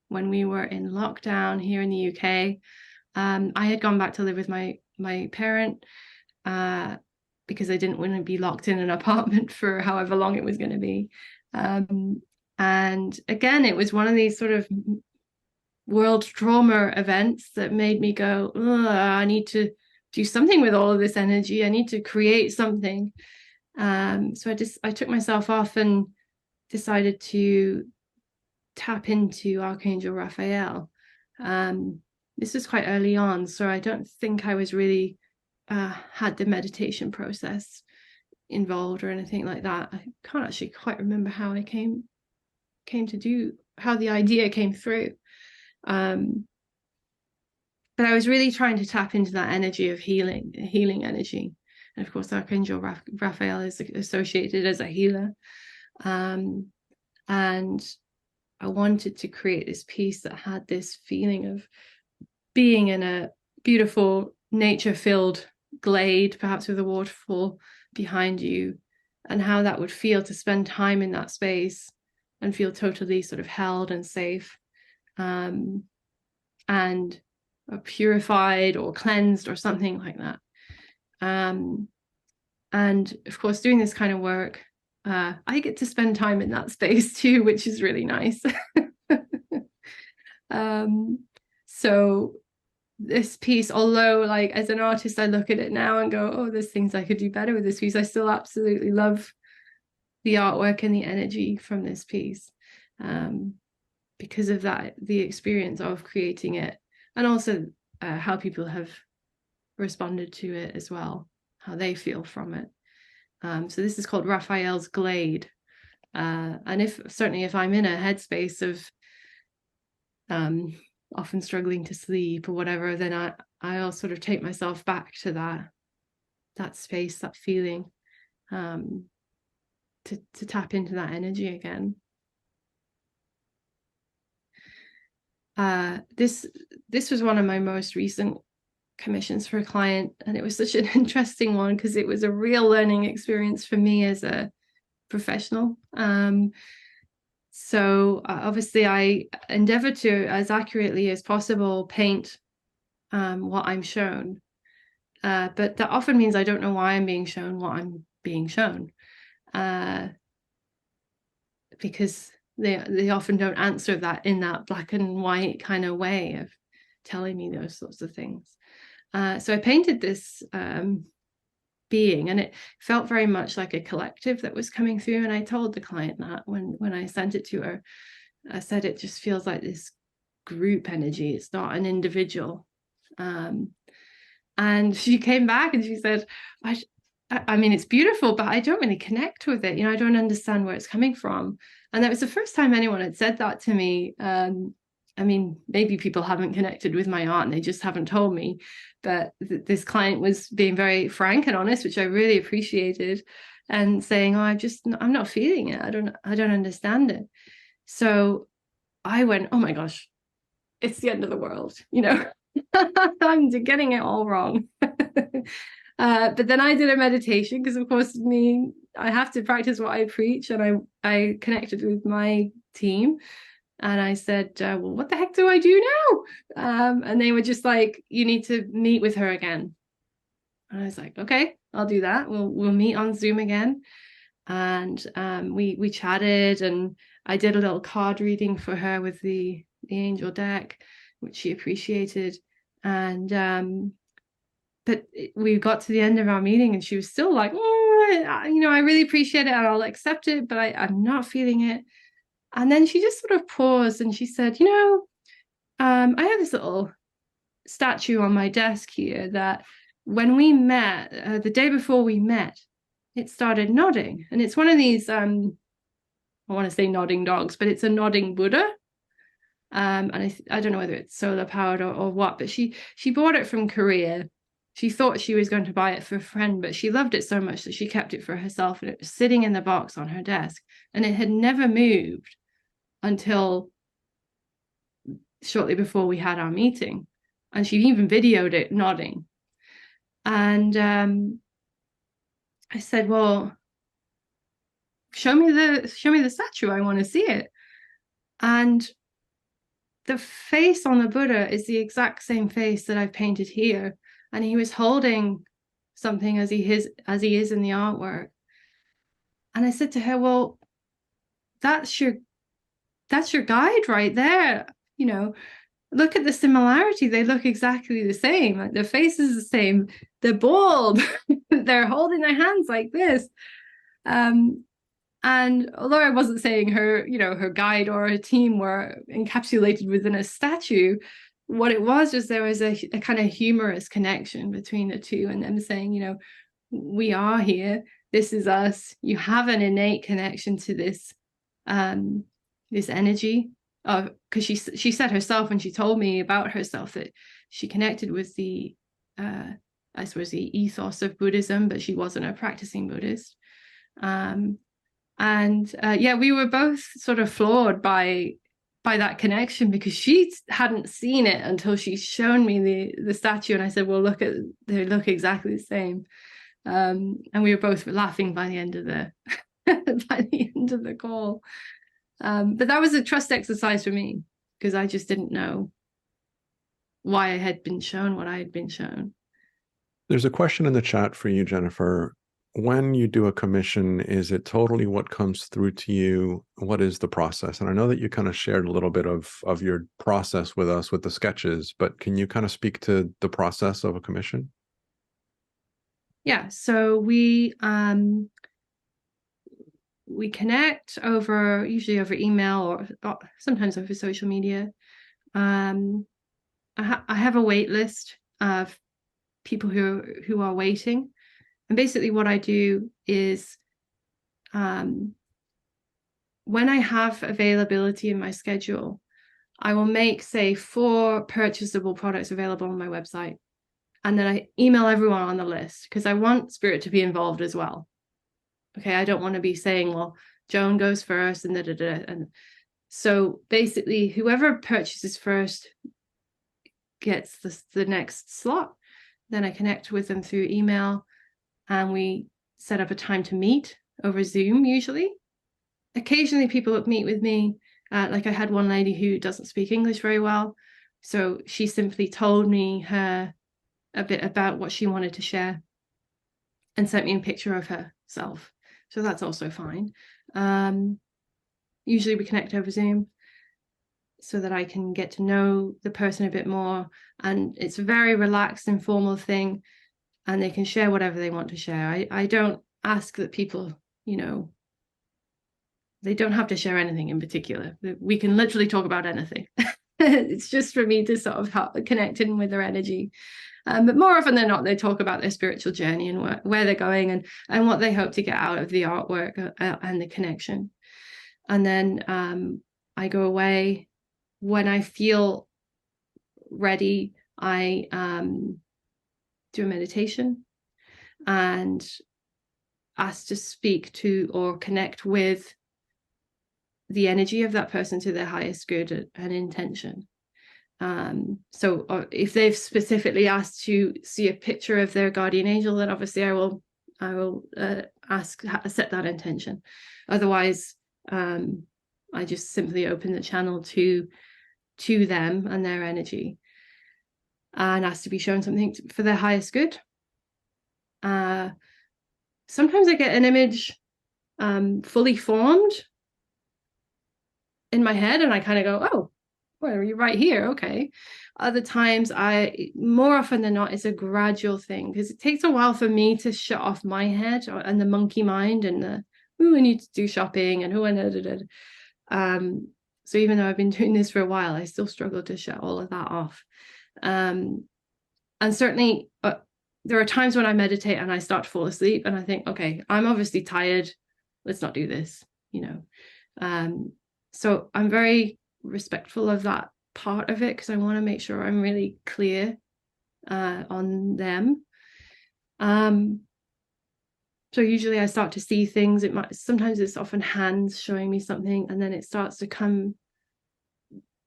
[SPEAKER 2] when we were in lockdown here in the UK. I had gone back to live with my parent, because I didn't want to be locked in an apartment for however long it was going to be. And again, it was one of these sort of world trauma events that made me go, I need to do something with all of this energy. I need to create something. So I took myself off and decided to tap into Archangel Raphael. This was quite early on, so I don't think I was really had the meditation process involved or anything like that. I can't actually quite remember how I came to do the idea came through. But I was really trying to tap into that energy of healing energy. And of course, Archangel Raphael is associated as a healer. And I wanted to create this piece that had this feeling of being in a beautiful nature-filled glade, perhaps with a waterfall behind you, and how that would feel to spend time in that space and feel totally sort of held and safe, and purified or cleansed or something like that. And of course, doing this kind of work, I get to spend time in that space too, which is really nice. So this piece, although like as an artist, I look at it now and go, oh, there's things I could do better with this piece, I still absolutely love the artwork and the energy from this piece, because of that, the experience of creating it, and also how people have responded to it as well, how they feel from it. So this is called Raphael's Glade. And certainly if I'm in a headspace of often struggling to sleep or whatever, then I'll sort of take myself back to that space, that feeling, to tap into that energy again. This was one of my most recent commissions for a client, and it was such an interesting one because it was a real learning experience for me as a professional. So obviously I endeavor to, as accurately as possible, paint what I'm shown, but that often means I don't know why I'm being shown what I'm being shown, because they often don't answer that in that black and white kind of way of telling me those sorts of things. So I painted this being, and it felt very much like a collective that was coming through. And I told the client that when I sent it to her, I said, it just feels like this group energy. It's not an individual. And she came back and she said, I mean, it's beautiful, but I don't really connect with it. I don't understand where it's coming from. And that was the first time anyone had said that to me. I mean, maybe people haven't connected with my art and they just haven't told me. But this client was being very frank and honest, which I really appreciated, and saying, "Oh, I'm not feeling it. I don't understand it." So I went, "Oh my gosh, it's the end of the world." I'm getting it all wrong. But then I did a meditation because, of course, I have to practice what I preach, and I connected with my team. And I said, well, what the heck do I do now? And they were just like, you need to meet with her again. And I was like, okay, I'll do that. We'll meet on Zoom again. And we chatted, and I did a little card reading for her with the angel deck, which she appreciated. And but we got to the end of our meeting and she was still like, oh, I really appreciate it and I'll accept it, but I'm not feeling it. And then she just sort of paused and she said, I have this little statue on my desk here that when we met, the day before we met, it started nodding. And it's one of these, I want to say nodding dogs, but it's a nodding Buddha. And I don't know whether it's solar powered or what, but she bought it from Korea. She thought she was going to buy it for a friend, but she loved it so much that she kept it for herself, and it was sitting in the box on her desk, and it had never moved until shortly before we had our meeting. And she even videoed it nodding. And I said, well, show me the statue. I want to see it. And the face on the Buddha is the exact same face that I've painted here. And he was holding something as he is in the artwork. And I said to her, well, that's your guide right there. Look at the similarity. They look exactly the same. Like, their face is the same. They're bald. They're holding their hands like this. And although I wasn't saying her guide or her team were encapsulated within a statue, what it was there was a kind of humorous connection between the two, and them saying, we are here. This is us. You have an innate connection to this, this energy. because she said herself when she told me about herself that she connected with the I suppose the ethos of Buddhism, but she wasn't a practicing Buddhist. Yeah, we were both sort of floored by that connection, because she hadn't seen it until she's shown me the statue, and I said, well, they look exactly the same. And we were both laughing by the end of the by the end of the call. But that was a trust exercise for me, because I just didn't know why I had been shown what I had been shown.
[SPEAKER 1] There's a question in the chat for you, Jennifer. When you do a commission, is it totally what comes through to you? What is the process? And I know that you kind of shared a little bit of your process with us with the sketches, but can you kind of speak to the process of a commission?
[SPEAKER 2] Yeah, so we connect usually over email or sometimes over social media. I have a wait list of people who are waiting, and basically what I do is when I have availability in my schedule, I will make, say, 4 purchasable products available on my website, and then I email everyone on the list, because I want Spirit to be involved as well. Okay, I don't want to be saying, well, Joan goes first and and so basically whoever purchases first gets the next slot. Then I connect with them through email, and we set up a time to meet over Zoom usually. Occasionally people meet with me. Like I had one lady who doesn't speak English very well, so she simply told me a bit about what she wanted to share and sent me a picture of herself. So that's also fine. Usually we connect over Zoom so that I can get to know the person a bit more, and it's a very relaxed, informal thing, and they can share whatever they want to share. I don't ask that people, they don't have to share anything in particular. We can literally talk about anything. It's just for me to sort of connect in with their energy. But more often than not, they talk about their spiritual journey and where they're going and what they hope to get out of the artwork and the connection. And then I go away. When I feel ready, I do a meditation and ask to speak to or connect with the energy of that person to their highest good and intention. So if they've specifically asked to see a picture of their guardian angel, then obviously I will set that intention. Otherwise, I just simply open the channel to them and their energy, and ask to be shown something for their highest good. Sometimes I get an image fully formed in my head, and I kind of go, oh, well, you're right here, okay. Other times, more often than not, it's a gradual thing, because it takes a while for me to shut off my head and the monkey mind and I need to do shopping and so even though I've been doing this for a while, I still struggle to shut all of that off. And certainly there are times when I meditate and I start to fall asleep and I think, okay, I'm obviously tired, let's not do this, so I'm very respectful of that part of it, because I want to make sure I'm really clear on them. So usually I start to see things. Sometimes it's often hands showing me something, and then it starts to come,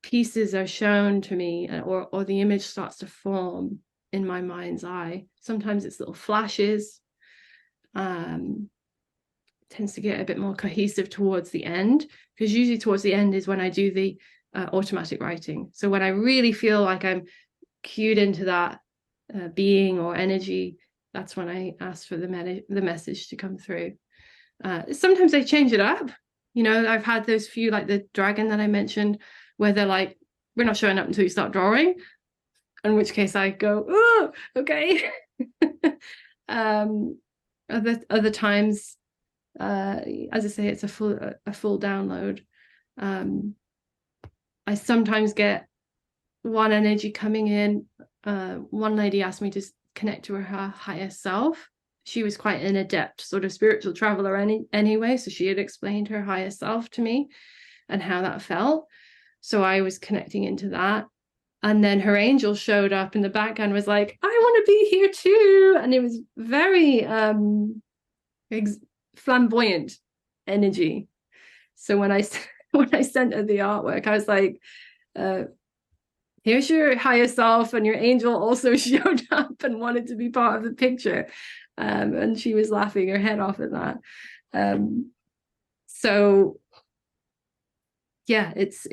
[SPEAKER 2] pieces are shown to me, or the image starts to form in my mind's eye. Sometimes it's little flashes. Tends to get a bit more cohesive towards the end, because usually towards the end is when I do the automatic writing. So when I really feel like I'm cued into that being or energy, that's when I ask for the message to come through. Sometimes I change it up. I've had those few, like the dragon that I mentioned, where they're like, we're not showing up until you start drawing, in which case I go, oh, okay. Other times, as I say, it's a full download. I sometimes get one energy coming in. One lady asked me to connect to her higher self. She was quite an adept sort of spiritual traveler anyway, so she had explained her higher self to me and how that felt. So I was connecting into that. And then her angel showed up in the background, was like, I want to be here too. And it was very flamboyant energy. So when I sent her the artwork, I was like, here's your higher self, and your angel also showed up and wanted to be part of the picture. And she was laughing her head off at that. So yeah, it's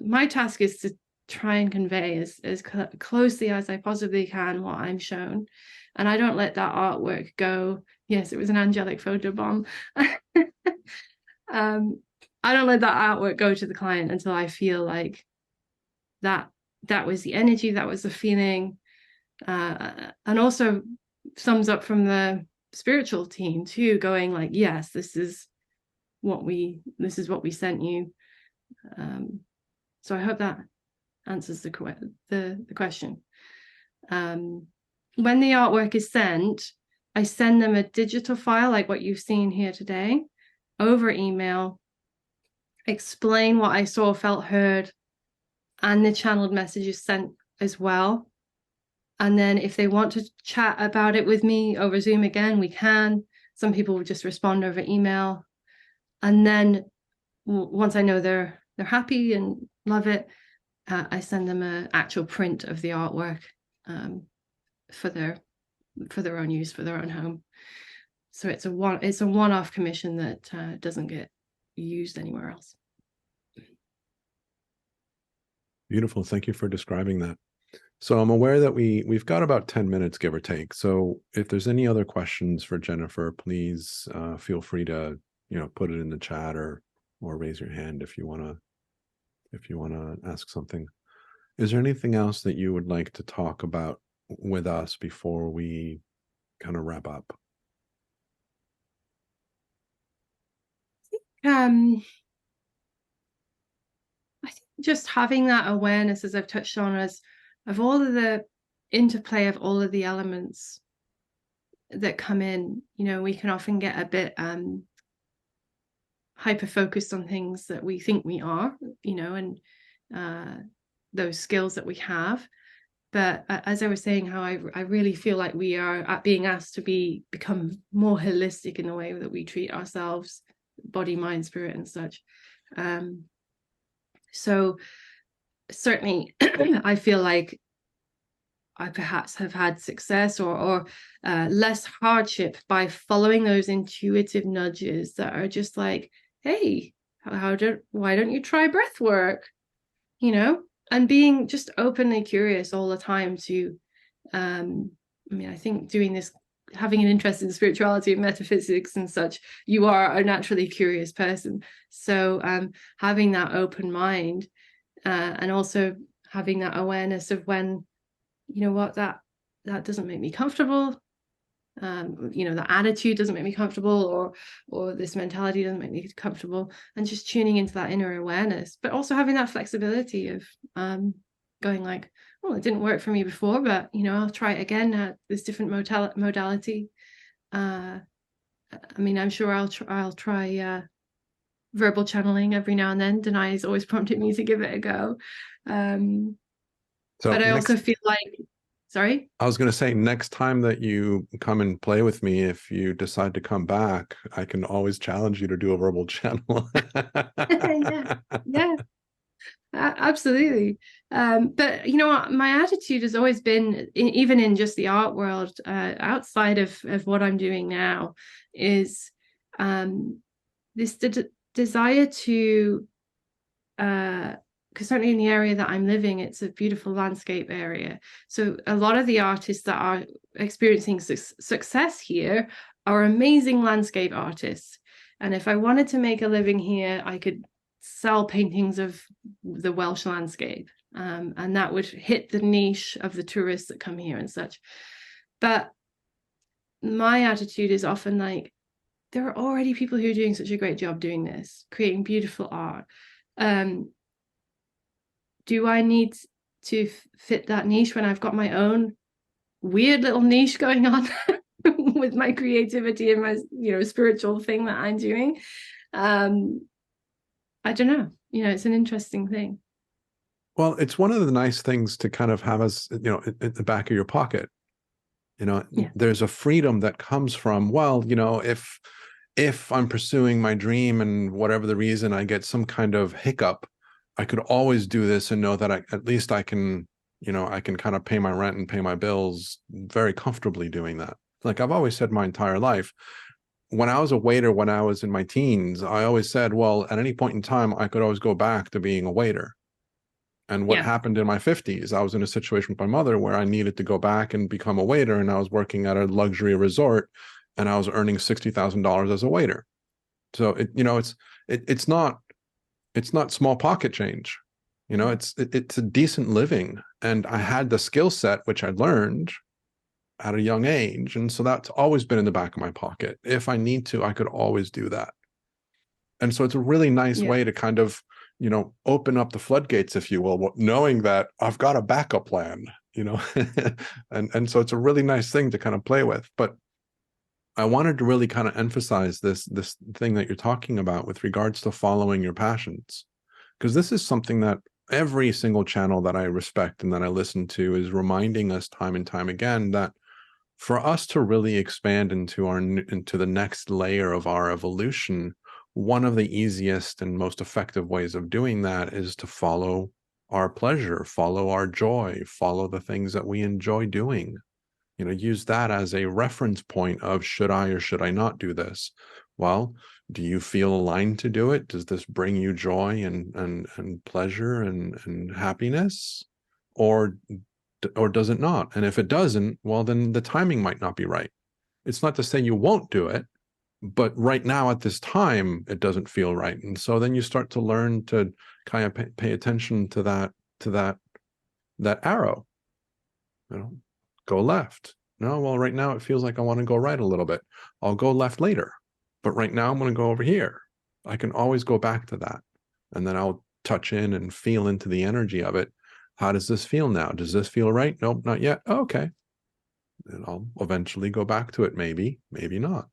[SPEAKER 2] my task is to try and convey as closely as I possibly can what I'm shown. And I don't let that artwork go. Yes, it was an angelic photobomb. I don't let that artwork go to the client until I feel like that was the energy, that was the feeling, and also sums up from the spiritual team too, going like, yes, this is what we sent you. So I hope that answers the question. When the artwork is sent, I send them a digital file like what you've seen here today over email, explain what I saw, felt, heard, and the channeled message is sent as well. And then if they want to chat about it with me over Zoom again, we can. Some people will just respond over email. And then once I know they're happy and love it, I send them an actual print of the artwork for their own use, for their own home. So it's a one-off commission that doesn't get used anywhere else.
[SPEAKER 1] Beautiful. Thank you for describing that. So I'm aware that we've got about 10 minutes, give or take. So if there's any other questions for Jennifer, please feel free to, put it in the chat or raise your hand if you want to ask something. Is there anything else that you would like to talk about with us before we kind of wrap up?
[SPEAKER 2] I think just having that awareness, as I've touched on, of all of the interplay of all of the elements that come in. We can often get a bit hyper focused on things that we think we are, and those skills that we have. But as I was saying, how I really feel like we are being asked to become more holistic in the way that we treat ourselves, body, mind, spirit, and such. So certainly I feel like I perhaps have had success or less hardship by following those intuitive nudges that are just like, hey, why don't you try breath work? And being just openly curious all the time to, I think doing this, having an interest in spirituality and metaphysics and such, you are a naturally curious person. So having that open mind and also having that awareness of when, that doesn't make me comfortable. The attitude doesn't make me comfortable, or this mentality doesn't make me comfortable, and just tuning into that inner awareness, but also having that flexibility of going like, well, it didn't work for me before, but I'll try it again, this different modality. I'm sure I'll try verbal channeling every now and then. Denai's always prompted me to give it a go. But I also feel like, sorry?
[SPEAKER 1] I was going to say, next time that you come and play with me, if you decide to come back, I can always challenge you to do a verbal channel.
[SPEAKER 2] Yeah, absolutely. But my attitude has always been, even in just the art world, outside of what I'm doing now, is this desire to, because certainly in the area that I'm living, it's a beautiful landscape area. So a lot of the artists that are experiencing success here are amazing landscape artists. And if I wanted to make a living here, I could sell paintings of the Welsh landscape. And that would hit the niche of the tourists that come here and such. But my attitude is often like, there are already people who are doing such a great job doing this, creating beautiful art. Do I need to fit that niche when I've got my own weird little niche going on with my creativity and my, spiritual thing that I'm doing? I don't know, it's an interesting thing.
[SPEAKER 1] Well, it's one of the nice things to kind of have as, in the back of your pocket.
[SPEAKER 2] Yeah.
[SPEAKER 1] There's a freedom that comes from, well, if I'm pursuing my dream and whatever the reason I get some kind of hiccup, I could always do this and know that at least I can, I can kind of pay my rent and pay my bills very comfortably doing that. Like I've always said my entire life, when I was a waiter, when I was in my teens, I always said, well, at any point in time, I could always go back to being a waiter. And what happened in my 50s, I was in a situation with my mother where I needed to go back and become a waiter. And I was working at a luxury resort and I was earning $60,000 as a waiter. So it's not small pocket change. It's a decent living. And I had the skill set, which I learned at a young age. And so that's always been in the back of my pocket. If I need to, I could always do that. And so it's a really nice way to kind of, open up the floodgates, if you will, knowing that I've got a backup plan, and so it's a really nice thing to kind of play with. But I wanted to really kind of emphasize this thing that you're talking about with regards to following your passions, because this is something that every single channel that I respect and that I listen to is reminding us time and time again that for us to really expand into the next layer of our evolution, one of the easiest and most effective ways of doing that is to follow our pleasure, follow our joy, follow the things that we enjoy doing. Use that as a reference point of should I or should I not do this? Well, do you feel aligned to do it? Does this bring you joy and pleasure and happiness? Or does it not? And if it doesn't, well, then the timing might not be right. It's not to say you won't do it, but right now at this time, it doesn't feel right. And so then you start to learn to kind of pay attention to that arrow, go left. No, well, right now it feels like I want to go right a little bit. I'll go left later, but right now I'm going to go over here. I can always go back to that. And then I'll touch in and feel into the energy of it. How does this feel now? Does this feel right? Nope, not yet. Oh, okay. And I'll eventually go back to it. Maybe not.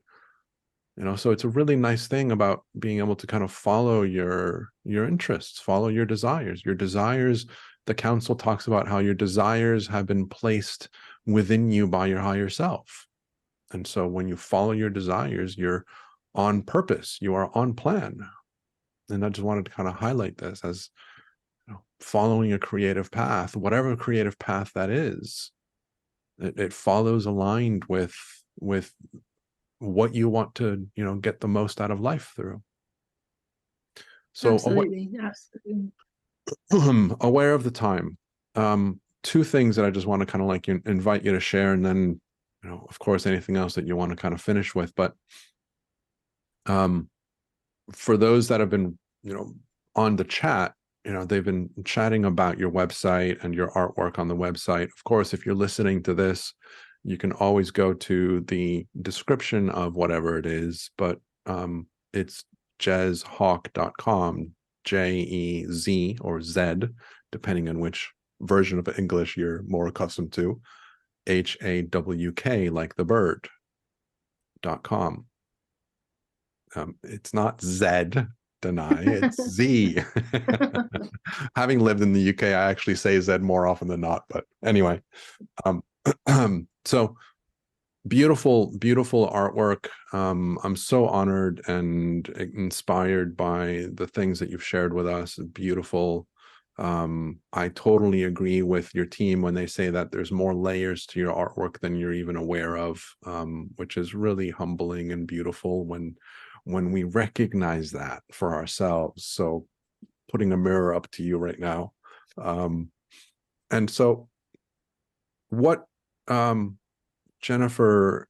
[SPEAKER 1] So it's a really nice thing about being able to kind of follow your interests, follow your desires. Your desires, the council talks about how your desires have been placed within you by your higher self. And so when you follow your desires, you're on purpose, you are on plan. And I just wanted to kind of highlight this as following a creative path, whatever creative path that is, it follows aligned with what you want to, get the most out of life through. So
[SPEAKER 2] absolutely.
[SPEAKER 1] Aware of the time. Two things that I just want to kind of invite you to share, and then, of course, anything else that you want to kind of finish with. But for those that have been, on the chat, they've been chatting about your website and your artwork on the website. Of course, if you're listening to this, you can always go to the description of whatever it is, but it's jezhawk.com, Jez or Z, depending on which version of English you're more accustomed to, HAWK, like the bird.com. It's not Z, deny, it's Z. Having lived in the UK, I actually say Z more often than not, but anyway. So beautiful artwork. I'm so honored and inspired by the things that you've shared with us. Beautiful. I totally agree with your team when they say that there's more layers to your artwork than you're even aware of, which is really humbling and beautiful when we recognize that for ourselves. So putting a mirror up to you right now. And so what Jennifer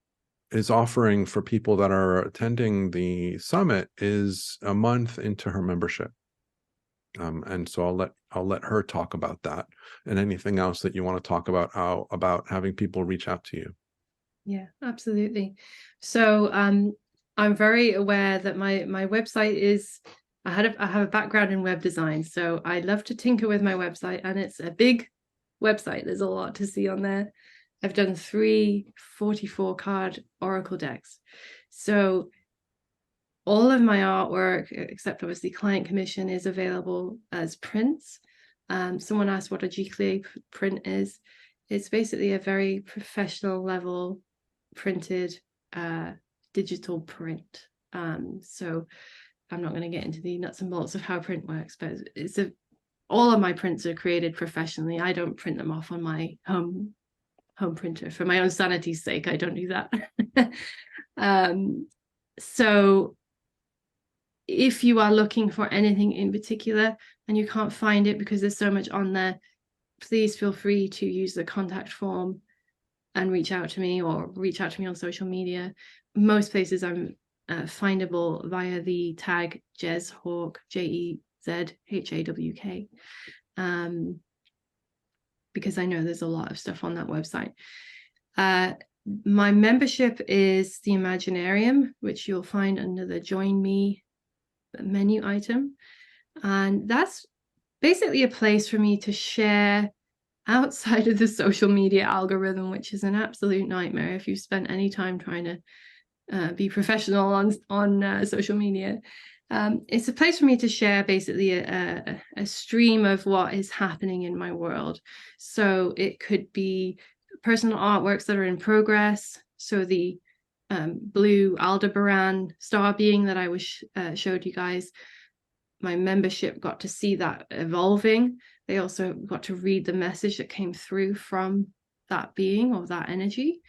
[SPEAKER 1] is offering for people that are attending the summit is a month into her membership. And so I'll let her talk about that and anything else that you want to talk about, about having people reach out to you.
[SPEAKER 2] Yeah, absolutely. So I'm very aware that my website is, I have a background in web design, so I love to tinker with my website, and it's a big website. There's a lot to see on there. I've done 3 44 card oracle decks. So all of my artwork, except obviously client commission, is available as prints. Someone asked what a giclée print is. It's basically a very professional level printed digital print. So I'm not going to get into the nuts and bolts of how print works, but all of my prints are created professionally. I don't print them off on my home printer for my own sanity's sake. I don't do that. So if you are looking for anything in particular and you can't find it because there's so much on there, please feel free to use the contact form and reach out to me, or reach out to me on social media. Most places I'm findable via the tag JezHawk, JezHawk, because I know there's a lot of stuff on that website. My membership is the Imaginarium, which you'll find under the Join Me menu item. And that's basically a place for me to share outside of the social media algorithm, which is an absolute nightmare if you've spent any time trying to be professional on social media. It's a place for me to share basically a stream of what is happening in my world. So it could be personal artworks that are in progress. So the blue Aldebaran star being that I showed you guys, my membership got to see that evolving. They also got to read the message that came through from that being or that energy.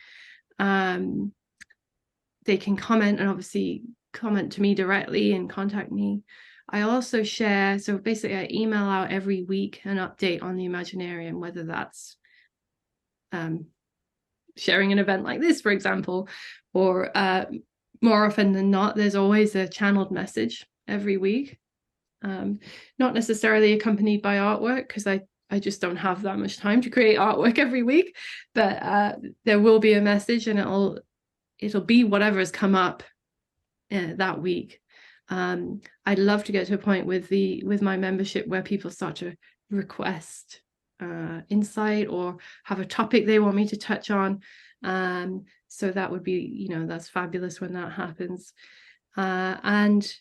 [SPEAKER 2] They can comment, and obviously comment to me directly and contact me. I also share, so basically I email out every week an update on the Imaginarium, whether that's sharing an event like this, for example, or more often than not, there's always a channeled message every week. Not necessarily accompanied by artwork, because I just don't have that much time to create artwork every week, but there will be a message, and it'll be whatever has come up that week. I'd love to get to a point with my membership where people start to request insight or have a topic they want me to touch on. So that would be, that's fabulous when that happens. And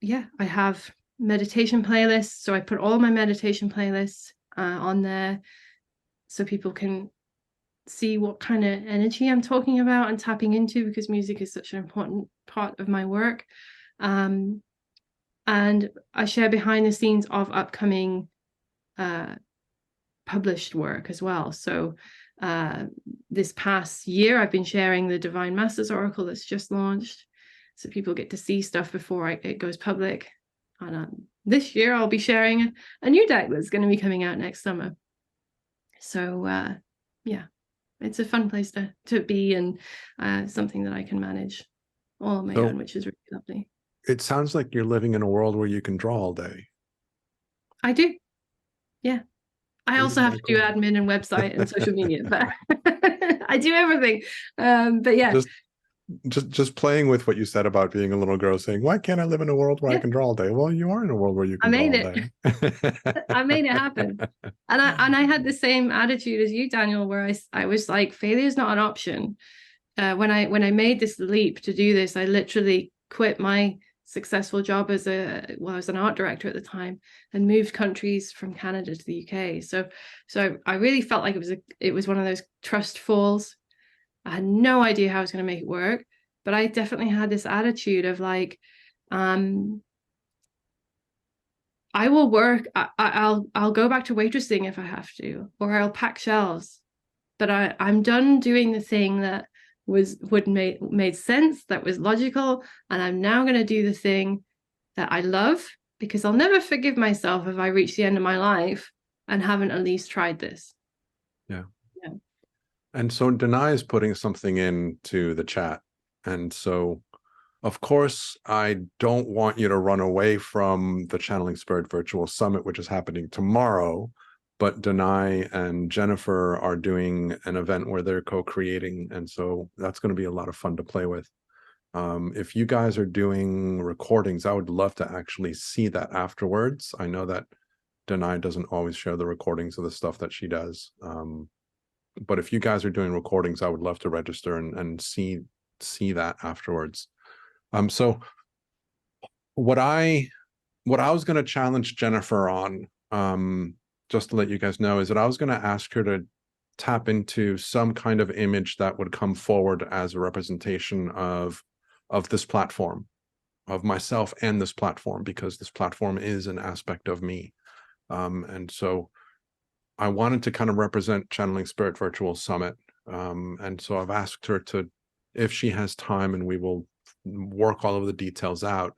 [SPEAKER 2] yeah, I have meditation playlists. So I put all my meditation playlists on there so people can see what kind of energy I'm talking about and tapping into, because music is such an important part of my work. And I share behind the scenes of upcoming published work as well. So this past year, I've been sharing the Divine Masters Oracle that's just launched, so people get to see stuff before it goes public. And this year, I'll be sharing a new deck that's going to be coming out next summer. So yeah, it's a fun place to be, and something that I can manage all on my own, which is really lovely.
[SPEAKER 1] It sounds like you're living in a world where you can draw all day. I
[SPEAKER 2] do. Yeah. I also have to do admin and website and social media, but I do everything. But yeah.
[SPEAKER 1] Just playing with what you said about being a little girl saying, why can't I live in a world where I can draw all day? Well, you are in a world where you can draw all day.
[SPEAKER 2] I made it happen. And I had the same attitude as you, Daniel, where I was like, failure is not an option. When I made this leap to do this, I literally quit my successful job as I was an art director at the time, and moved countries from Canada to the UK. So I really felt like it was one of those trust falls. I had no idea how I was going to make it work, but I definitely had this attitude of like, I will work. I'll go back to waitressing if I have to, or I'll pack shelves. But I'm done doing the thing that made sense, that was logical, and I'm now going to do the thing that I love, because I'll never forgive myself if I reach the end of my life and haven't at least tried this.
[SPEAKER 1] Yeah. And so Danai is putting something into the chat. And so, of course, I don't want you to run away from the Channeling Spirit Virtual Summit, which is happening tomorrow. But Danai and Jennifer are doing an event where they're co-creating. And so that's going to be a lot of fun to play with. If you guys are doing recordings, I would love to actually see that afterwards. I know that Danai doesn't always share the recordings of the stuff that she does. But if you guys are doing recordings, I would love to register and see that afterwards. So what I was going to challenge Jennifer on, just to let you guys know, is that I was going to ask her to tap into some kind of image that would come forward as a representation of this platform, of myself and this platform, because this platform is an aspect of me. And so I wanted to kind of represent Channeling Spirit Virtual Summit. And so I've asked her to, if she has time, and we will work all of the details out,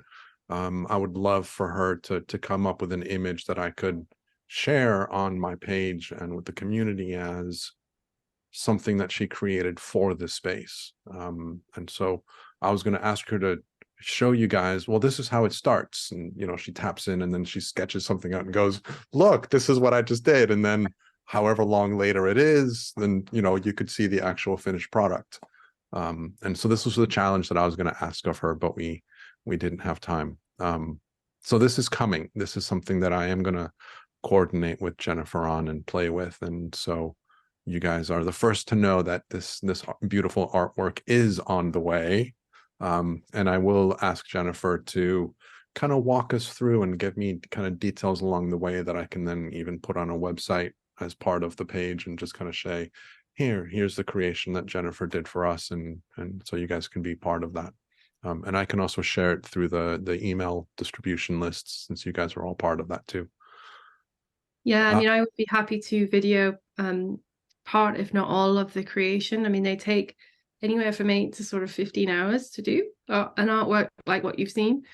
[SPEAKER 1] I would love for her to come up with an image that I could share on my page and with the community as something that she created for this space. And so I was going to ask her to show you guys, well, this is how it starts. And, you know, she taps in and then she sketches something out and goes, look, this is what I just did. And then however long later it is, then, you know, you could see the actual finished product. And so this was the challenge that I was going to ask of her, but we didn't have time. So this is coming. This is something that I am going to coordinate with Jennifer on and play with. And so you guys are the first to know that this beautiful artwork is on the way. And I will ask Jennifer to kind of walk us through and give me kind of details along the way that I can then even put on a website as part of the page, and just kind of say, here's the creation that Jennifer did for us. And so you guys can be part of that. And I can also share it through the email distribution lists, since you guys are all part of that too.
[SPEAKER 2] Yeah, I mean, I would be happy to video part, if not all, of the creation. I mean, they take anywhere from 8 to sort of 15 hours to do an artwork like what you've seen.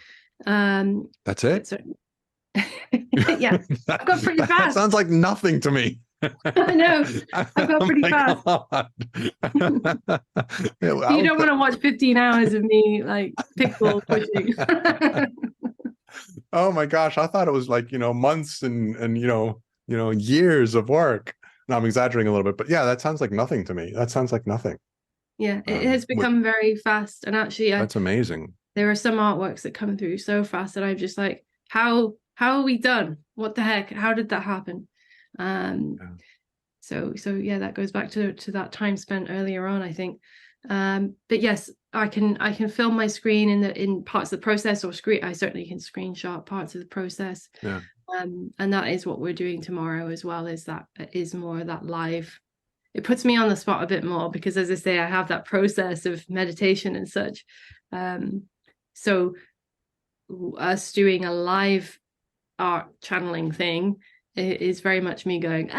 [SPEAKER 1] That's it?
[SPEAKER 2] So, yeah, I've got pretty fast.
[SPEAKER 1] That sounds like nothing to me.
[SPEAKER 2] I know, I've got pretty fast. You don't want to watch 15 hours of me like pixel pushing.
[SPEAKER 1] Oh my gosh, I thought it was like, you know, months and you know, years of work. No, I'm exaggerating a little bit, but yeah, that sounds like nothing to me. That sounds like nothing.
[SPEAKER 2] Yeah, it has become very fast. And actually,
[SPEAKER 1] that's amazing.
[SPEAKER 2] There are some artworks that come through so fast that I'm just like, how are we done? What the heck? How did that happen? So yeah, that goes back to that time spent earlier on, I think. But yes, I can film my screen in parts of the process, or I certainly can screenshot parts of the process.
[SPEAKER 1] Yeah.
[SPEAKER 2] And that is what we're doing tomorrow as well, is more of that live. It puts me on the spot a bit more because, as I say, I have that process of meditation and such. So us doing a live art channeling thing is very much me going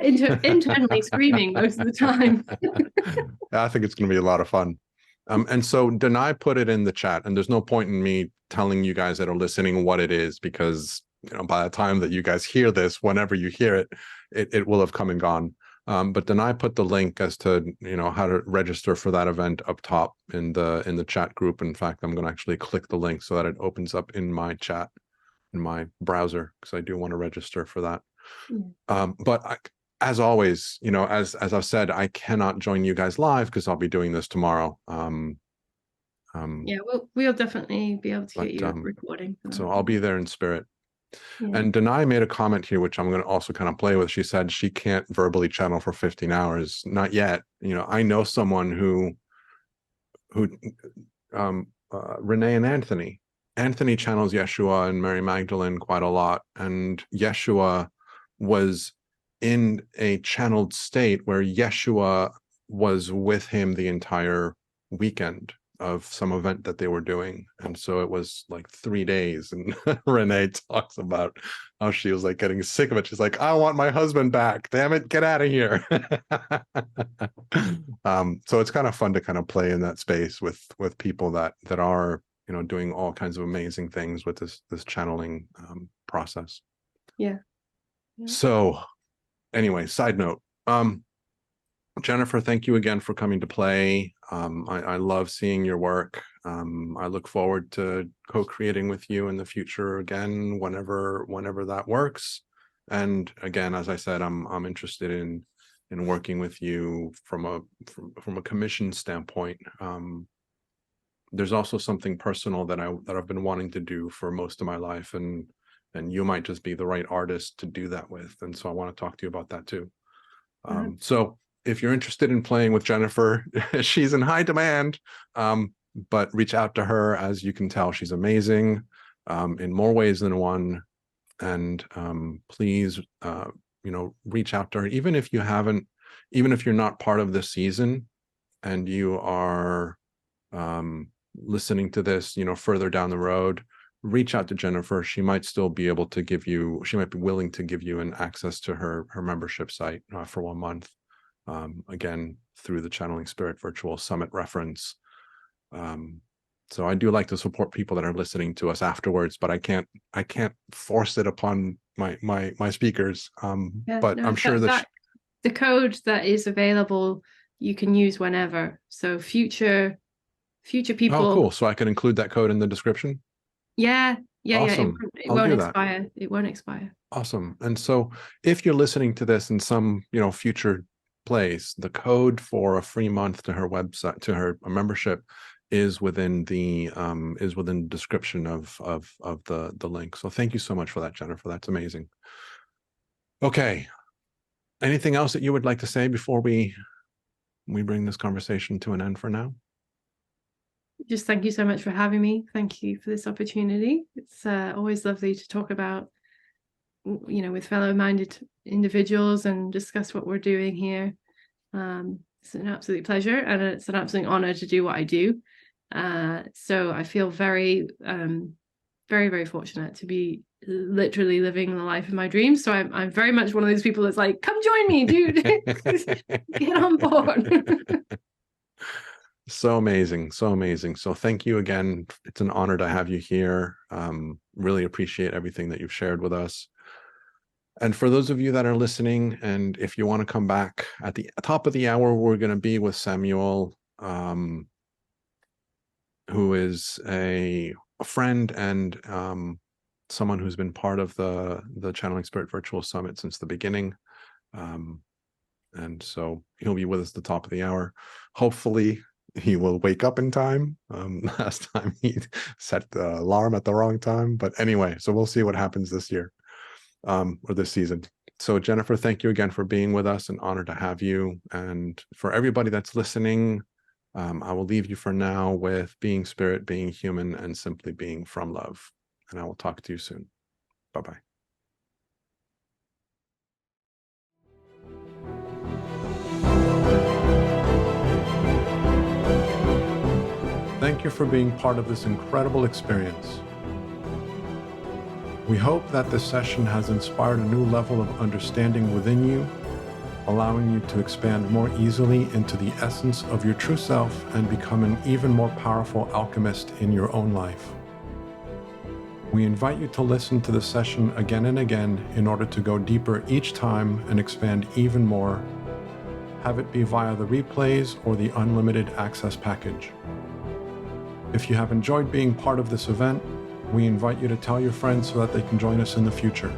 [SPEAKER 2] internally screaming most of the time.
[SPEAKER 1] I think it's going to be a lot of fun. And so Denai put it in the chat, and there's no point in me telling you guys that are listening what it is, because, you know, by the time that you guys hear this, whenever you hear it, it will have come and gone. But then I put the link as to, you know, how to register for that event up top in the chat group. In fact, I'm going to actually click the link so that it opens up in my chat, in my browser, because I do want to register for that. But as always, you know, as I've said, I cannot join you guys live because I'll be doing this tomorrow.
[SPEAKER 2] Yeah, we'll definitely be able to get you a recording.
[SPEAKER 1] So I'll be there in spirit.
[SPEAKER 2] Yeah.
[SPEAKER 1] And Denai made a comment here, which I'm going to also kind of play with. She said she can't verbally channel for 15 hours. Not yet. You know, I know someone who Renee and Anthony channels Yeshua and Mary Magdalene quite a lot. And Yeshua was in a channeled state where Yeshua was with him the entire weekend of some event that they were doing. And so it was like 3 days. And Renee talks about how she was like getting sick of it. She's like, I want my husband back. Damn it, get out of here. So it's kind of fun to kind of play in that space with people that are, you know, doing all kinds of amazing things with this channeling process.
[SPEAKER 2] Yeah.
[SPEAKER 1] So anyway, side note, Jennifer, thank you again for coming to play. I love seeing your work. I look forward to co-creating with you in the future again, whenever that works. And again, as I said, I'm interested in working with you from a commission standpoint. There's also something personal that I've been wanting to do for most of my life, and you might just be the right artist to do that with. And so I want to talk to you about that too. So if you're interested in playing with Jennifer, she's in high demand. but reach out to her. As you can tell, she's amazing in more ways than one. And please, reach out to her, even if you're not part of this season and you are listening to this, further down the road. Reach out to Jennifer. She might still be able to she might be willing to give you an access to her membership site for 1 month. Again, through the Channeling Spirit Virtual Summit reference. So I do like to support people that are listening to us afterwards, but I can't force it upon my speakers. But I'm sure that
[SPEAKER 2] the code that is available, you can use whenever. So future people.
[SPEAKER 1] Oh, cool. So I can include that code in the description?
[SPEAKER 2] Yeah.
[SPEAKER 1] Awesome.
[SPEAKER 2] It won't expire. It won't expire.
[SPEAKER 1] Awesome. And so if you're listening to this in some, future place, the code for a free month to her website, to her membership, is within the description of the link. So thank you so much for that, Jennifer. That's amazing. Okay. Anything else that you would like to say before we bring this conversation to an end for now?
[SPEAKER 2] Just thank you so much for having me. Thank you for this opportunity. It's always lovely to talk about, with fellow-minded individuals and discuss what we're doing here. It's an absolute pleasure, and it's an absolute honor to do what I do. So I feel very, very, very fortunate to be literally living the life of my dreams. So I'm very much one of those people that's like, come join me, dude. Get on board.
[SPEAKER 1] So amazing. So thank you again. It's an honor to have you here. Really appreciate everything that you've shared with us. And for those of you that are listening, and if you want to come back at the top of the hour, we're going to be with Samuel, who is a friend and someone who's been part of the Channeling Spirit Virtual Summit since the beginning. And so he'll be with us at the top of the hour. Hopefully he will wake up in time. Last time he set the alarm at the wrong time. But anyway, so we'll see what happens this year, or this season. So Jennifer, thank you again for being with us. An honor to have you. And for everybody that's listening, I will leave you for now with being spirit, being human, and simply being from love. And I will talk to you soon. Bye-bye. Thank you for being part of this incredible experience. We hope that this session has inspired a new level of understanding within you, allowing you to expand more easily into the essence of your true self and become an even more powerful alchemist in your own life. We invite you to listen to the session again and again in order to go deeper each time and expand even more. Have it be via the replays or the unlimited access package. If you have enjoyed being part of this event, we invite you to tell your friends so that they can join us in the future.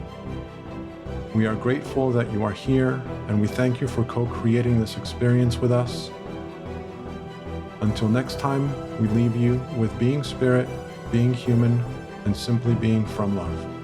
[SPEAKER 1] We are grateful that you are here, and we thank you for co-creating this experience with us. Until next time, we leave you with being spirit, being human, and simply being from love.